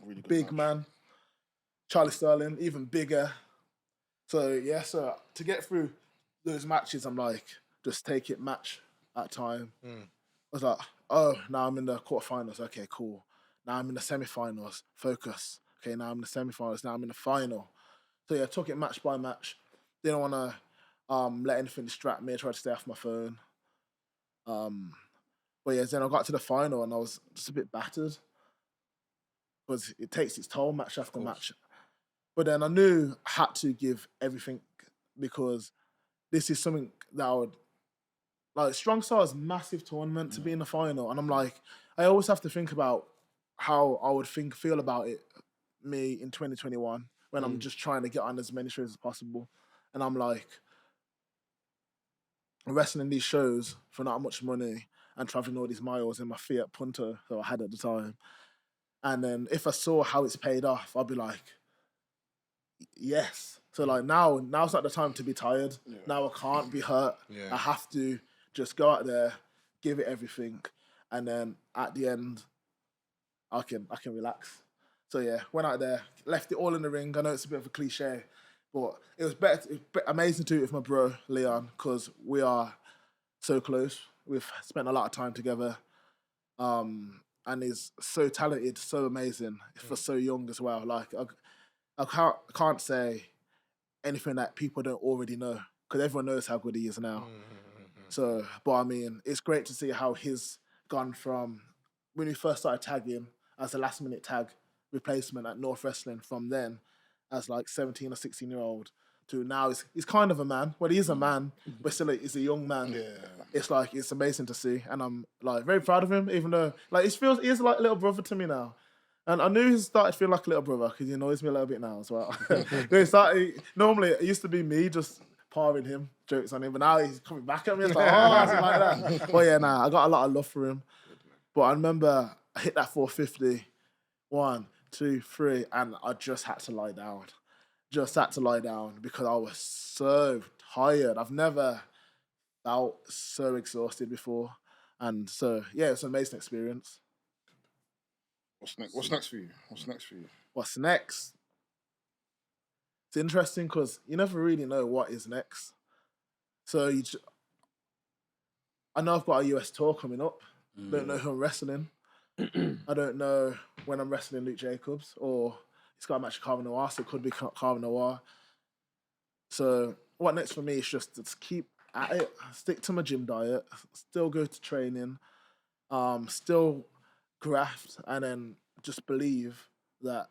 Really big man. Charlie Sterling, even bigger. So, yeah, so to get through those matches, I'm like, just take it match at a time. I was like, oh, now I'm in the quarterfinals. Okay, cool. Now I'm in the semifinals. Focus. Okay, now I'm in the semifinals. Now I'm in the final. So, yeah, took it match by match. Didn't want to let anything distract me. I tried to stay off my phone. But yeah, then I got to the final and I was just a bit battered because it takes its toll match after match. But then I knew I had to give everything because this is something that I would... Like, Strong Star is a massive tournament to be in the final. And I'm like, I always have to think about how I would feel about it, me in 2021, when I'm just trying to get on as many shows as possible. And I'm like, wrestling these shows for not much money and traveling all these miles in my Fiat Punto that I had at the time. And then if I saw how it's paid off, I'd be like, yes. So like now's not the time to be tired. Yeah. Now I can't be hurt. Yeah. I have to just go out there, give it everything, and then at the end, I can relax. So yeah, went out there, left it all in the ring. I know it's a bit of a cliche, but it was amazing to do it with my bro Leon, because we are so close. We've spent a lot of time together, and he's so talented, so amazing for so young as well. Like I can't say anything that people don't already know, because everyone knows how good he is now. So, but I mean, it's great to see how he's gone from when we first started tagging as a last minute tag replacement at North Wrestling, from then as like 17 or 16-year-old to now he's kind of a man. Well, he is a man, but still he's a young man. Yeah. It's amazing to see, and I'm like very proud of him, even though like he's like a little brother to me now. And I knew he started to feel like a little brother because he annoys me a little bit now as well. Normally it used to be me just parring him, jokes on him, but now he's coming back at me. It's like, oh, something like that. But yeah, I got a lot of love for him. But I remember I hit that 450, 1, 2, 3, and I just had to lie down. Because I was so tired. I've never felt so exhausted before. And so, yeah, it's an amazing experience. What's next for you? What's next? It's interesting because you never really know what is next. So I know I've got a US tour coming up. Don't know who I'm wrestling. I don't know when I'm wrestling Luke Jacobs, or it's got a match with Carvin Noir, so it could be Carvin Noir. So what next for me is just to keep at it, stick to my gym diet, still go to training, still graft, and then just believe that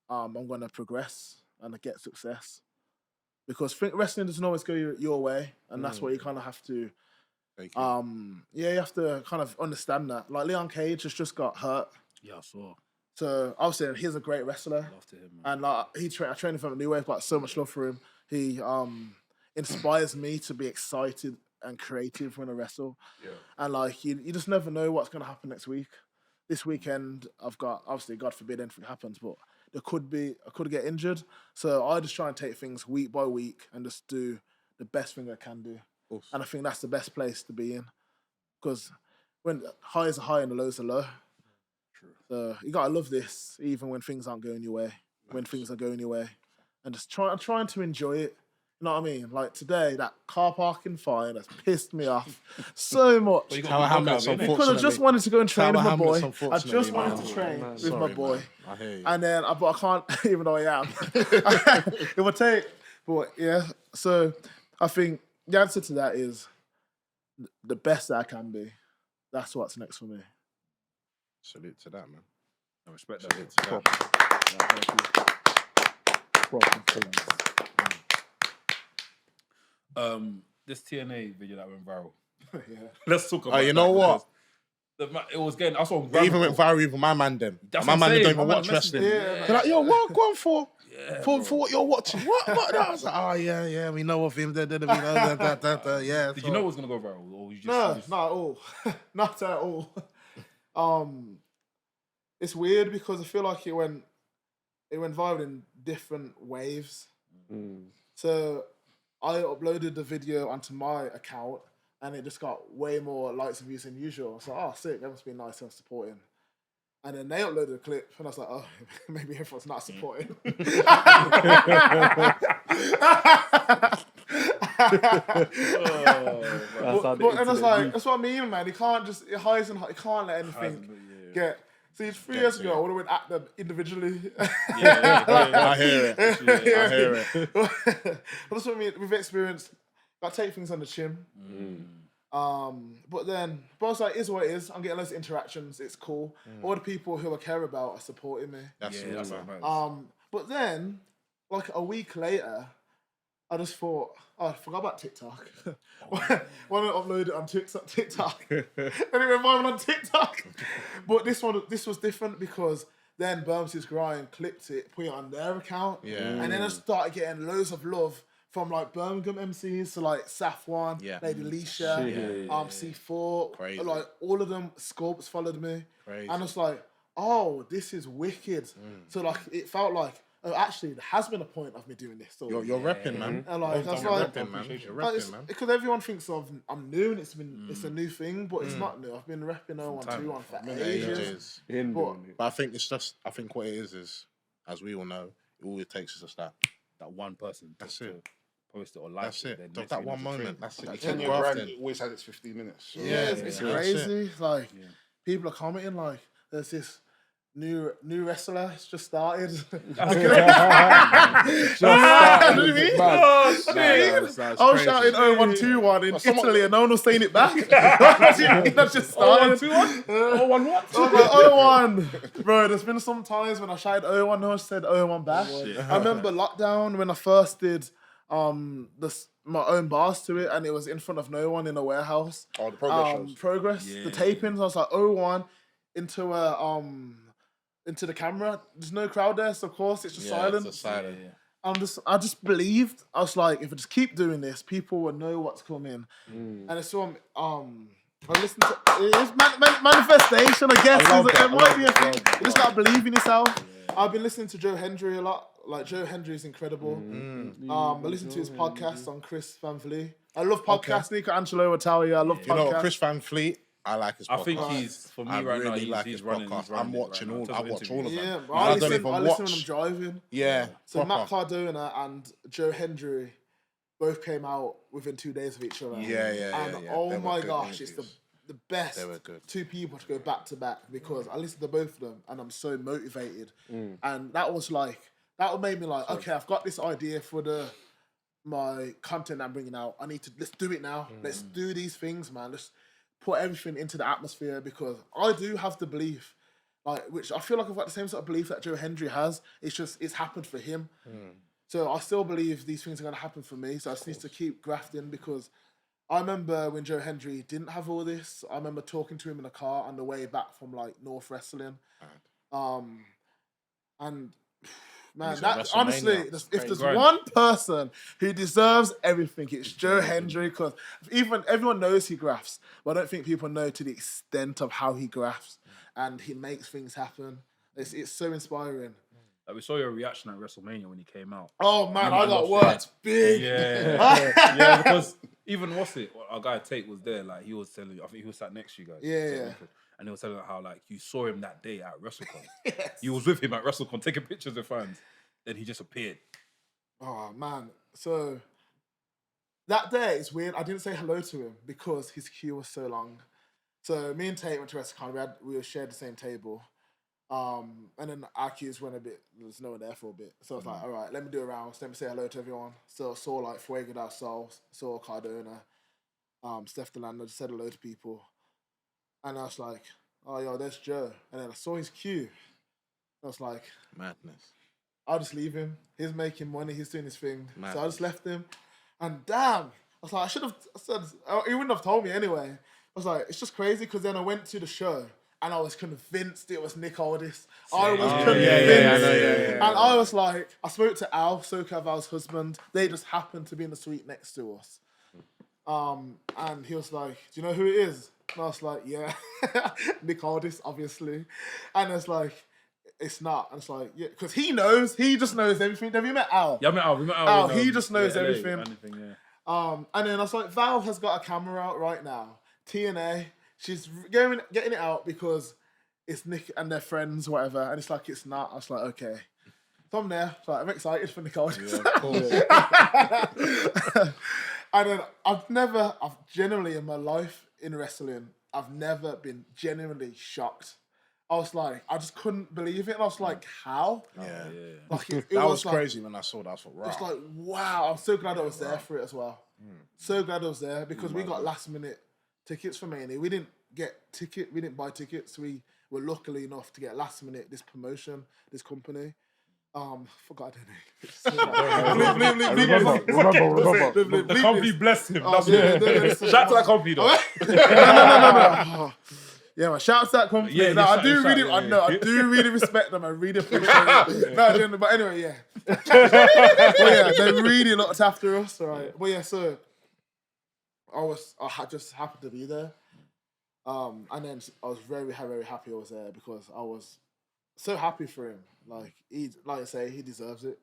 I'm going to progress and get success. Because wrestling doesn't always go your way, and that's what you kind of have to... you have to kind of understand that. Like Leon Cage has just got hurt. Yeah, I saw. So obviously he's a great wrestler. Love to him, man. And like I trained him from a new way. I've got so much love for him. He inspires me to be excited and creative when I wrestle. Yeah. And like you just never know what's going to happen next week. This weekend I've got, obviously God forbid anything happens, but I could get injured. So I just try and take things week by week and just do the best thing I can do. Awesome. And I think that's the best place to be in, because when highs are high and the lows are low. True. So you gotta love this, even when things aren't going your way. Nice. When things are going your way, and just trying to enjoy it. You know what I mean? Like today, that car parking fine has pissed me off so much. Because I just wanted to go and train with my boy. I just wanted to train with my boy. Man. I hear you. And then, but I can't, even though I am. It will take, but yeah. So I think the answer to that is the best that I can be. That's what's next for me. Salute to that, man. I respect that. This TNA video that went viral. Yeah. Let's talk about it. You know what? It was getting... I saw it even went viral with my Mandem. My Mandem don't even watch wrestling. They're like, yo, what? Go on for? Yeah, for what you're watching. What? I was like, oh, yeah, we know of him. Yeah. Did you know it was going to go viral? Or you just, not at all. Not at all. It's weird because I feel like it went viral in different waves. So I uploaded the video onto my account and it just got way more likes and views than usual. I was like, oh, sick, that must be nice and supporting. And then they uploaded a clip, and I was like, oh, maybe everyone's not supporting. And I was like, that's what I mean, man. He can't just, it highs and highs. He can't let anything get... See, 3 years ago, I would have went at them individually. I hear it. That's what I mean. We've experienced, I take things on the chin. But I was like, it is what it is. I'm getting loads of interactions. It's cool. All the people who I care about are supporting me. That's right. But then, like a week later, I just thought, I forgot about TikTok. Why don't I upload it on TikTok? And it reminded me on TikTok. But this was different because then Bermsey's Grime clipped it, put it on their account. Yeah. And then I started getting loads of love from like Birmingham MCs, so like Safwan, Lady Leisha, C4, Crazy. like all of them, Scorps followed me. Crazy. And it's like, oh, this is wicked. So like, it felt like, oh, actually, there has been a point of me doing this. So You're repping, man. and like, that's You're like, repping, man. You're repping, man. because everyone thinks I'm new and it's a new thing, but it's not new. I've been repping 012 for ages. But I think it's just, I think what it is, as we all know, all it takes is just that one person. That's it. Post it or like That's it. then Just next that thing one there's a moment. trend. That's it. You Like keep 10-year brand grafting. always has its 15 minutes. So. it's That's crazy. Like, people are commenting like, there's this new wrestler. It's just started. I was shouting 0121 in Italy and no one was saying it back. That's just started. 01 what? I was like, 01. Bro, there's been some times when I shouted 01, no one said 01 back. I remember lockdown when I first did my own bars to it and it was in front of no one in a warehouse. Oh, the progress shows. Progress, the tapings, I was like 01 into the camera. There's no crowd there, so of course it's just silent. It's silent. I just believed. I was like, if I just keep doing this, people will know what's coming. And it's so I listen to it is manifestation. I guess it might be a thing. You just gotta believe in yourself. I've been listening to Joe Hendry a lot. Like Joe Hendry is incredible. I listen to his podcast on Chris Van Vliet. I love podcasts. Nico Angelo will tell you I love podcasts. You know, Chris Van Fleet, I like his podcast. I think he's, for me right now, he's running. I'm watching all. I watch all of them. Yeah, I don't I even listen watch. when I'm driving. Yeah. So proper. Matt Cardona and Joe Hendry both came out within 2 days of each other. Yeah. And They oh were my good gosh, it's interviews. the best They were good. 2 people to go back to back because I listened to both of them and I'm so motivated. And that was like, that made me like, okay, I've got this idea for my content I'm bringing out. Let's do it now. Let's do these things, man. Let's put everything into the atmosphere because I do have the belief, like, which I feel like I've got the same sort of belief that Joe Hendry has. It's happened for him. So I still believe these things are going to happen for me. So I just need to keep grafting because I remember when Joe Hendry didn't have all this. I remember talking to him in a car on the way back from like North Wrestling. And man, that honestly, if there's one person who deserves everything, it's Joe Hendry. Because even everyone knows he grafts, but I don't think people know to the extent of how he grafts and he makes things happen. It's so inspiring. Like we saw your reaction at Wrestlemania when he came out. Oh man, I got worked big. Yeah, because even our guy Tate was there. Like he was telling you, I think he was sat next to you guys. Yeah. And he was telling how like you saw him that day at WrestleCon. You was with him at WrestleCon taking pictures with fans. Then he just appeared. Oh man, so that day it's weird. I didn't say hello to him because his queue was so long. So me and Tate went to WrestleCon. We shared the same table. And then our queues went a bit. There was no one there for a bit. So I was like, all right, let me do a round. Let me say hello to everyone. So I saw like Fuego del Sol, saw Cardona, Steph Delano, just said hello to people. And I was like, oh, yo, there's Joe. And then I saw his queue. I was like, Madness. I'll just leave him. He's making money. He's doing his thing. Madness. So I just left him. And damn, I was like, I said, he wouldn't have told me anyway. I was like, it's just crazy because then I went to the show and I was convinced it was Nick Aldis. I was convinced. Yeah. And I was like, I spoke to Al, Soka Val's husband. They just happened to be in the suite next to us. And he was like, do you know who it is? And I was like, yeah. Nick Aldis, obviously. And it's like, it's not. And it's like, yeah, because he knows. He just knows everything. Have you met Al? Yeah, I met Al. We met Al. Al, he just knows LA, everything. And then I was like, Val has got a camera out right now. TNA. She's getting it out because it's Nick and their friends, whatever. And it's like, it's not. I was like, okay. So I'm there. So I'm excited for Nick Aldis. Yeah, cool. And then I've generally in my life in wrestling, I've never been genuinely shocked. I was like, I just couldn't believe it. And I was like, how? Yeah. Like it That was like, crazy when I saw that. I thought, It's wow. like, wow. I'm so glad I was there for it as well. So glad I was there because we got last minute tickets for Mania. We didn't buy tickets. We were luckily enough to get last minute this promotion, this company. Forgot her name. Remember, the company blessed him. That's it. Shout out to that company, though. No. Yeah, man. Shout out to that company. Yeah, no, yeah, I do shout, really, yeah, I know, yeah. I do really respect them. I really appreciate it. No, but anyway, yeah. But yeah, they really looked after us, right? But yeah, so I just happened to be there, and then I was very, very happy I was there because I was so happy for him. Like like I say, he deserves it.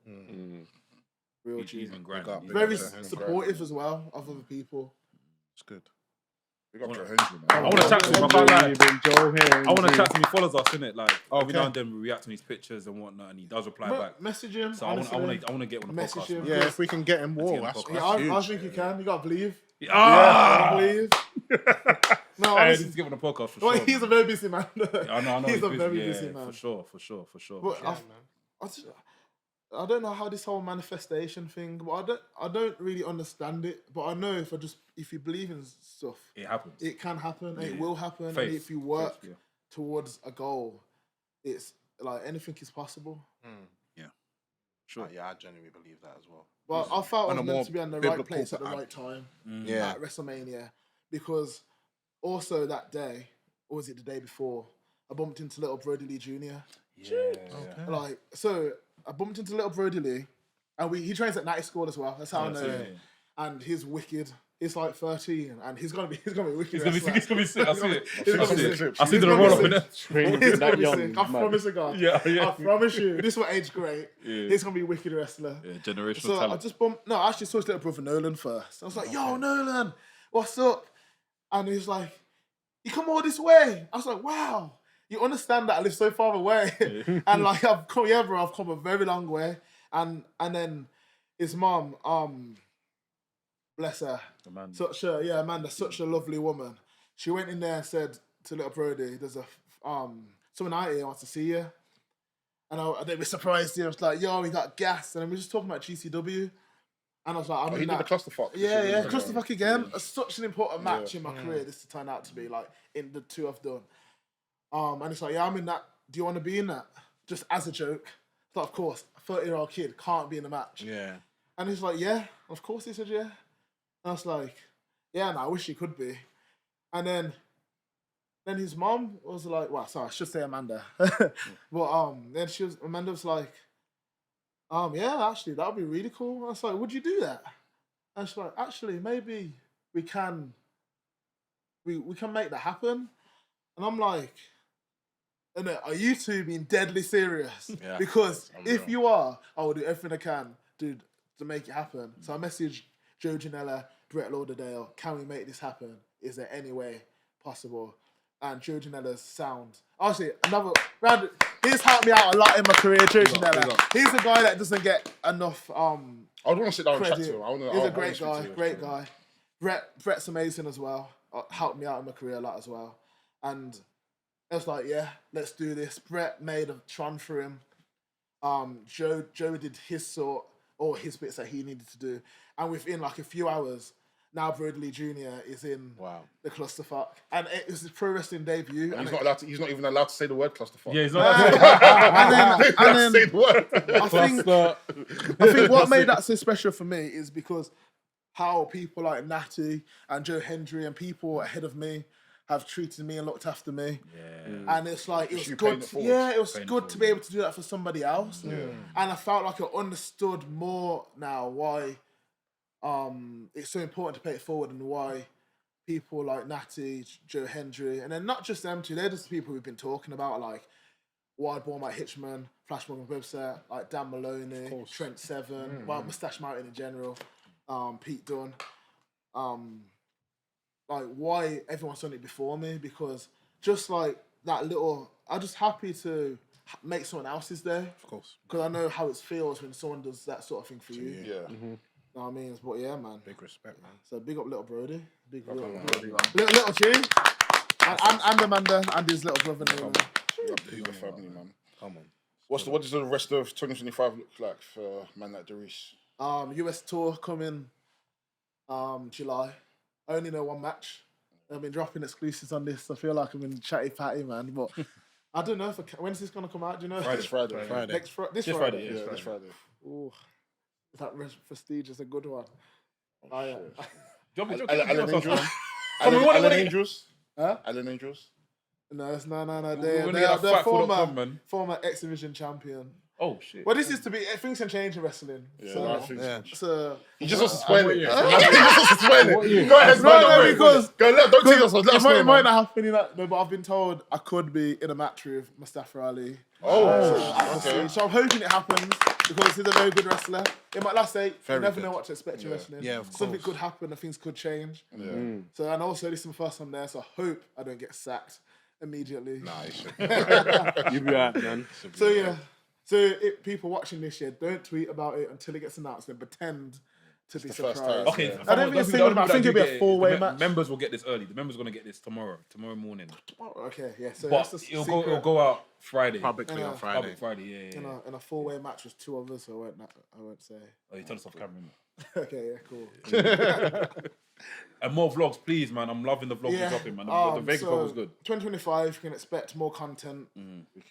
Real He's G. been grinding. Very supportive as well of other people. It's good. Big up Joe Hendry, man. I want to chat to him about like. Joe Hendry. I want to chat to him. He follows us, innit? Like every now and then we react to his pictures and whatnot, and he does reply back. Message him. So I want to get on the Message podcast. him. man. Yeah, if we can get him, Let's whoa, get that's him Yeah, I think you can. You gotta believe. Ah! Believe. No, Hey, honestly, let's get on the podcast for well, sure. he's a very busy man. I know. He's a busy. very Yeah, busy man. For sure. But I don't know how this whole manifestation thing. But I don't really understand it. But I know if you believe in stuff, It happens. it can happen. Yeah. It will happen. Faith. And if you work Faith, yeah. towards a goal, it's like anything is possible. Sure. Yeah, I genuinely believe that as well. But I felt I On was a meant more to be on the right biblical place at the pattern. right time Yeah. at Wrestlemania, because also that day, or was it the day before, I bumped into little Brody Lee Jr. Like, so I bumped into little Brody Lee, and he trains at Nattie School as well. That's how I know him. And he's wicked. He's like 13, and he's gonna be wicked. He's gonna be sick. I see it. He's gonna be I sick. see He's the gonna roll be up in sick. it. He's gonna be sick. I promise you, God. Yeah. I promise you. This will age great. Yeah. He's gonna be a wicked wrestler. Yeah, generational So talent. I just bumped. No, I actually saw his little brother Nolan first. I was like, "Yo, Nolan, what's up?" And he's like, "You come all this way." I was like, "Wow, you understand that I live so far away." And like I've come a very long way. And then his mom, bless her, Amanda. Amanda, such a lovely woman. She went in there and said to little Brody, "There's someone out here wants to see you." And they were surprised. I was like, "Yo, we got gas," and then we were just talking about GCW. And I was like, He did the clusterfuck. Yeah, clusterfuck again. Such an important match in my career. This to turn out to be like in the two I've done. And it's like, yeah, I'm in that. Do you want to be in that? Just as a joke. But of course, a 30-year-old kid can't be in the match. Yeah. And he's like, yeah, of course. He said, yeah. And I was like, yeah, no, I wish he could be. And then his mom was like, well, sorry, I should say Amanda. But then Amanda was like, yeah, actually, that would be really cool. I was like, would you do that? And she's like, actually, maybe we can make that happen. And I'm like, are you two being deadly serious? Yeah, because if you are, I will do everything I can to make it happen. So I messaged Joe Janela, Brett Lauderdale, can we make this happen? Is there any way possible? And Joe Janela's sound. Actually, another round. He's helped me out a lot in my career, Joe Janela. He's a guy that doesn't get enough I would want to sit down and chat credit. to him. He's a great guy. Brett's amazing as well. Helped me out in my career a lot as well. And I was like, yeah, let's do this. Brett made a Tron for him. Joe did his his bits that he needed to do. And within like a few hours, now Brody Lee Jr. is in the clusterfuck. And it was his pro wrestling debut. And he's not even allowed to say the word clusterfuck. Yeah, he's not. and then say the word. I think what made that so special for me is because how people like Nattie and Joe Hendry and people ahead of me have treated me and looked after me. Yeah. And it's like, it was good. It was good to be able to do that for somebody else. Yeah. And I felt like I understood more now why it's so important to pay it forward and why people like Nattie, Joe Hendry, and then not just them two, they're just the people we've been talking about, like Wildborn, Mike Hitchman, Flash Morgan Webster, like Dan Maloney, Trent Seven, Moustache Mountain in general, Pete Dunne. Like why everyone's done it before me, because just like that little, I'm just happy to make someone else's day. Of course. Because I know how it feels when someone does that sort of thing for you. Yeah. Mm-hmm. Know what I mean? But yeah, man. Big respect, man. So big up little Brody. Little G. And Amanda and his little brother. Big up family, man. Come on. What does the rest of 2025 look like for Man Like Dereiss? US tour coming July. I only know one match. I've been dropping exclusives on this. I feel like I'm in chatty patty, man. But I don't know when's this gonna come out. Do you know? This Friday. This Friday, Friday. yeah. This Friday. Ooh, that Prestige is a good one. Oh, yeah. Alan Angels. Alan Angels. Huh? Alan Angels. No. We're They're gonna get a they're fight for the club, former man. former X Division champion. Oh shit. Well, this is to be things can change in wrestling. So He just wants to spoil it. He What just wants to spoil it. Go ahead, No, because don't tease us. Let us know, it might man. not happen. No, but I've been told I could be in a match with Mustafa Ali. Okay. So I'm hoping it happens because he's a very good wrestler. It might last say you never know what to expect in wrestling. Yeah, of Something course. could happen and things could change. Yeah. So and also this is my first time there, so I hope I don't get sacked immediately. Nah, he should. You be alright, man. So yeah. So people watching this year, don't tweet about it until it gets announced and pretend to be the first surprised. time. Okay, I don't think it's single, but I think it'll be a four-way match. Members will get this early. The members are gonna get this tomorrow morning. Okay, yeah. So But that's the it'll go out Friday. Publicly on Friday. Public Friday, yeah. in a four-way match with two others, so I won't say. Oh, you tell us off camera. innit? Okay, yeah, cool. And more vlogs, please, man. I'm loving the vlogs you're dropping, man. The Vegas vlog was good. 2025, you can expect more content.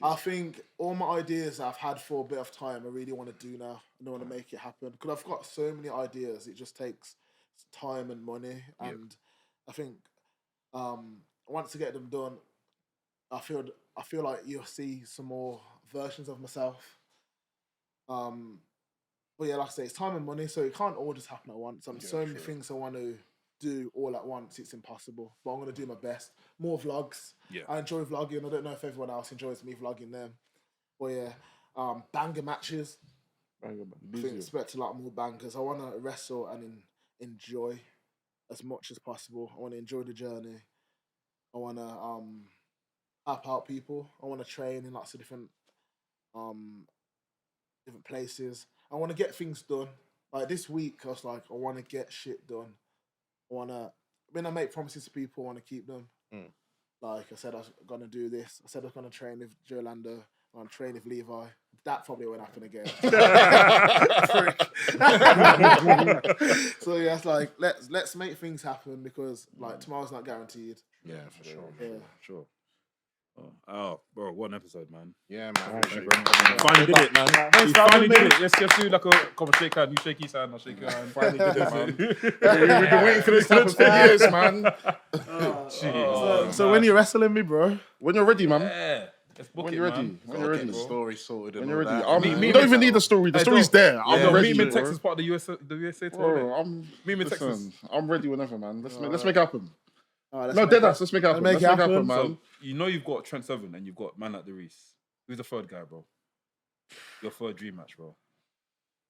I think all my ideas I've had for a bit of time, I really want to do now. I want to make it happen because I've got so many ideas. It just takes time and money, and I think once I get them done, I feel like you'll see some more versions of myself. But yeah, like I say, it's time and money, so it can't all just happen at once. So many things I want to do all at once, it's impossible. But I'm going to do my best. More vlogs. Yeah. I enjoy vlogging. I don't know if everyone else enjoys me vlogging them. But yeah, banger matches. I think expect a lot more bangers. I want to wrestle and enjoy as much as possible. I want to enjoy the journey. I want to help out people. I want to train in lots of different places. I want to get things done. Like this week, I was like, I want to get shit done. When I make promises to people, I want to keep them. Like I said, I was going to do this. I said I was going to train with Joe Lando. I'm going to train with Levi. That probably won't happen again. So yeah, it's like, let's make things happen because like tomorrow's not guaranteed. Yeah, for sure. Yeah. Sure. Oh, bro, what an episode, man. Yeah, man. Finally did it, man. Thanks You for having finally me. did it. Let's do like a come shake hand. You shake his hand, I'll shake your hand. Finally did it, man. We've been waiting for this to happen for years, man. So when you're wrestling me, bro? When you're ready, man. Yeah. Let's book When it, you're ready. man. When you're ready, The bro. story sorted. When and you're all ready. that. You don't even need the story. The story's there. I'm ready. Meet me in bro. Texas, part of the USA tour. Bro, Meet me in Texas. listen, I'm ready whenever, man. Let's make it happen. Let's No, make dead it- ass. Let's make it happen. make Let's it make it happen. happen, man. So, you know you've got Trent Seven and you've got Man Like Dereiss. Who's the third guy, bro? Your third dream match, bro.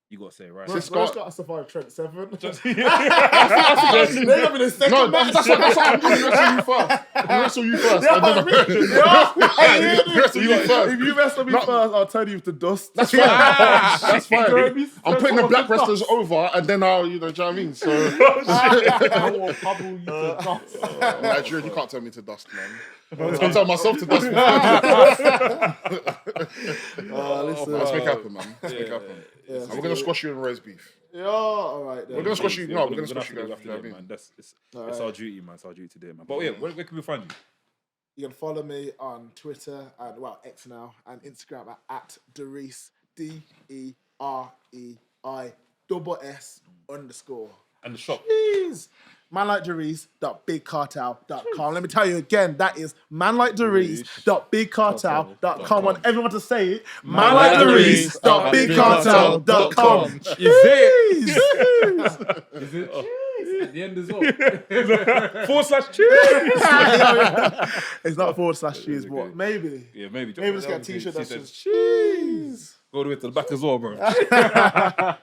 You got to say it right. Bro's got to survive Trent 7. They're going to be the second No, match. that's what I'm going to wrestle you first. I'm going to wrestle you first. and then wrestle you first. If you wrestle me first, I'll turn you to dust. That's fine. That's fine. I'm putting the black wrestlers over, and then I'll, you know what I mean? So, Nigerian, you can't turn me to dust, man. I can turn myself to dust. Listen. Let's make it happen, man. Let's make it happen. And we're gonna squash you in roast beef. Yeah, all right. Then. We're gonna squash you. No, we're gonna have squash to you do guys. it, You know what I mean? man. It's our duty, man. It's our duty to do it, man. But yeah, where can we find you? You can follow me on Twitter and X now and Instagram at Dereiss DEREISS_. And the shop. Jeez. manlikedereiss.bigcartel.com. Let me tell you again, that is manlikedereiss.bigcartel.com. I want everyone to say it. manlikedereiss.bigcartel.com. Is it? Is it? At the end as well. /cheese. It's not /cheese, but maybe. Yeah, maybe. Maybe let's get a t-shirt that says cheese. Go all the way to the back as well, bro. Yeah,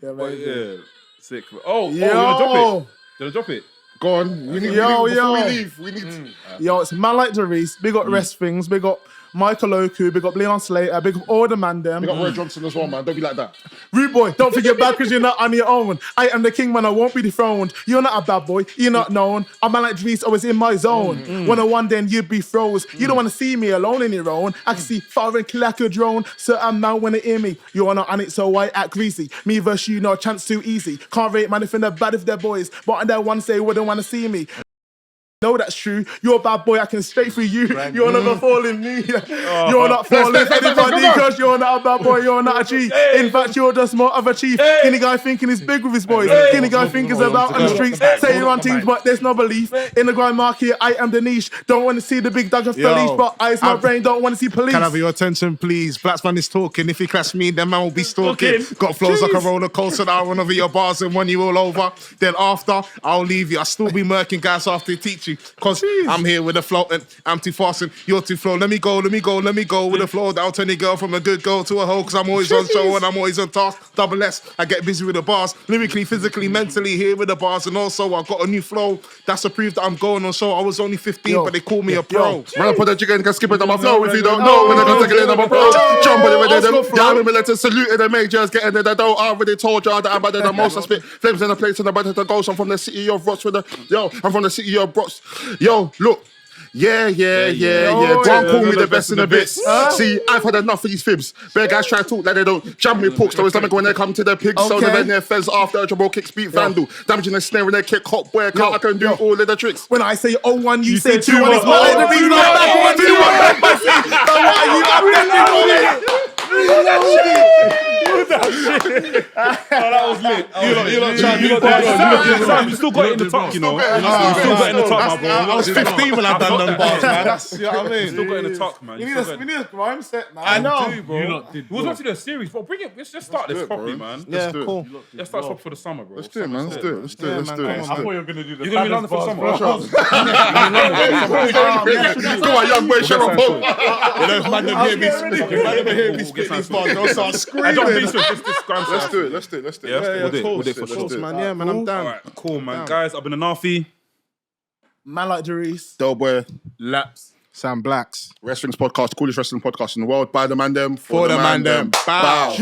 But maybe. yeah, sick. Oh, Yo. you wanna drop it? You wanna drop it? Go on. We need, Yo, before we yo. leave, we need. Yo, it's Man Like Dereiss. Big up Wresthings. Big up Michael Oku. Big up Leon Slater. Big up all the Mandem. We got Roy Johnson as well, man. Don't be like that. Rude boy, don't forget bad because you're not on your own. I am the king, man. I won't be dethroned. You're not a bad boy. You're not known. I'm Man Like Dereiss, always in my zone. 101, then you'd be froze. You don't want to see me alone in your own. I can see far and clear like a drone. So I'm now when they hear me. You're not on it, so I act greasy. Me versus you, no chance too easy. Can't rate man if they're bad if they're boys. But on that one say wouldn't want to see me. No, that's true. You're a bad boy. I can straight through you. You're never falling me. You're not falling for anybody because you're not a bad boy. You're not a G. In fact, you're just more of a chief. Skinny guy thinking he's big with his boys. Skinny guy thinking he's about on the streets. Say you run teams, but there's no belief. In the grind market, I am the niche. Don't want to see the big dog of the leash, but eyes my brain don't want to see police. Can I have your attention, please? Blacksman is talking. If he clash me, then man will be stalking. Got flows like a roller coaster. I'll run over your bars and run you all over. Then after, I'll leave you. I'll still be murking guys after they teach you. Cause I'm here with a flow and I'm too fast and you're too slow. Let me go with the flow. I'll turn a girl from a good girl to a hoe. Cause I'm always on show and I'm always on task. Double S, I get busy with the bars. Lyrically, physically, mentally, here with the bars. And also, I've got a new flow. That's a proof that I'm going on show. I was only 15, but they call me a pro. Run up on the jigger and can skip it on my flow if you don't know. When I can take it in, I'm a pro. Jump on it with them. Yeah, I'm military saluted the majors, getting in the dough. I already told y'all that I'm better than most. I spit flames in the place and I'm better to go. So I'm from the city of Rots with the I'm from the city of Rots. Yo, look. Yeah. Don't call me the best in the bits. See, I've had enough of these fibs. Bear guys try to talk like they don't jam me porks. So it's like when they come to the pigs. So they bend their fez after a trouble kick, speed vandal. Damaging the snare when they kick hot boy. I can do all of the tricks. When I say 01, you say 2-1. It's my the reason I'm back 1. You still got it in the tuck, you know. You still got it in the tuck, my bro. I was 15 when I done them bars, man. That's, you know what I mean? You still got it in the tuck, man. We need a grime set, man. I know. Bro. We was about to do a series, but bring it. Let's just start this properly, man. Yeah, cool. Let's start proper for the summer, bro. Let's do it, man. Let's do it. I thought you were going to do the You're going to be London for the summer. Go on, young boy, shut up. You know, if man don't hear me spit these bars, they'll start screaming. Let's do it. Yeah, we'll do it for sure. Man, yeah, man, I'm down. Alright, cool, man. Guys, I've been a Nattie. Man Like Dereiss. Delboy, Laps. Sam Blacks. Wrestlings Podcast, coolest wrestling podcast in the world. By the Mandem, For the Mandem. Bow.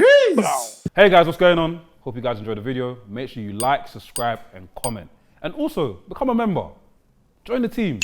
Hey guys, what's going on? Hope you guys enjoyed the video. Make sure you like, subscribe, and comment. And also, become a member. Join the team.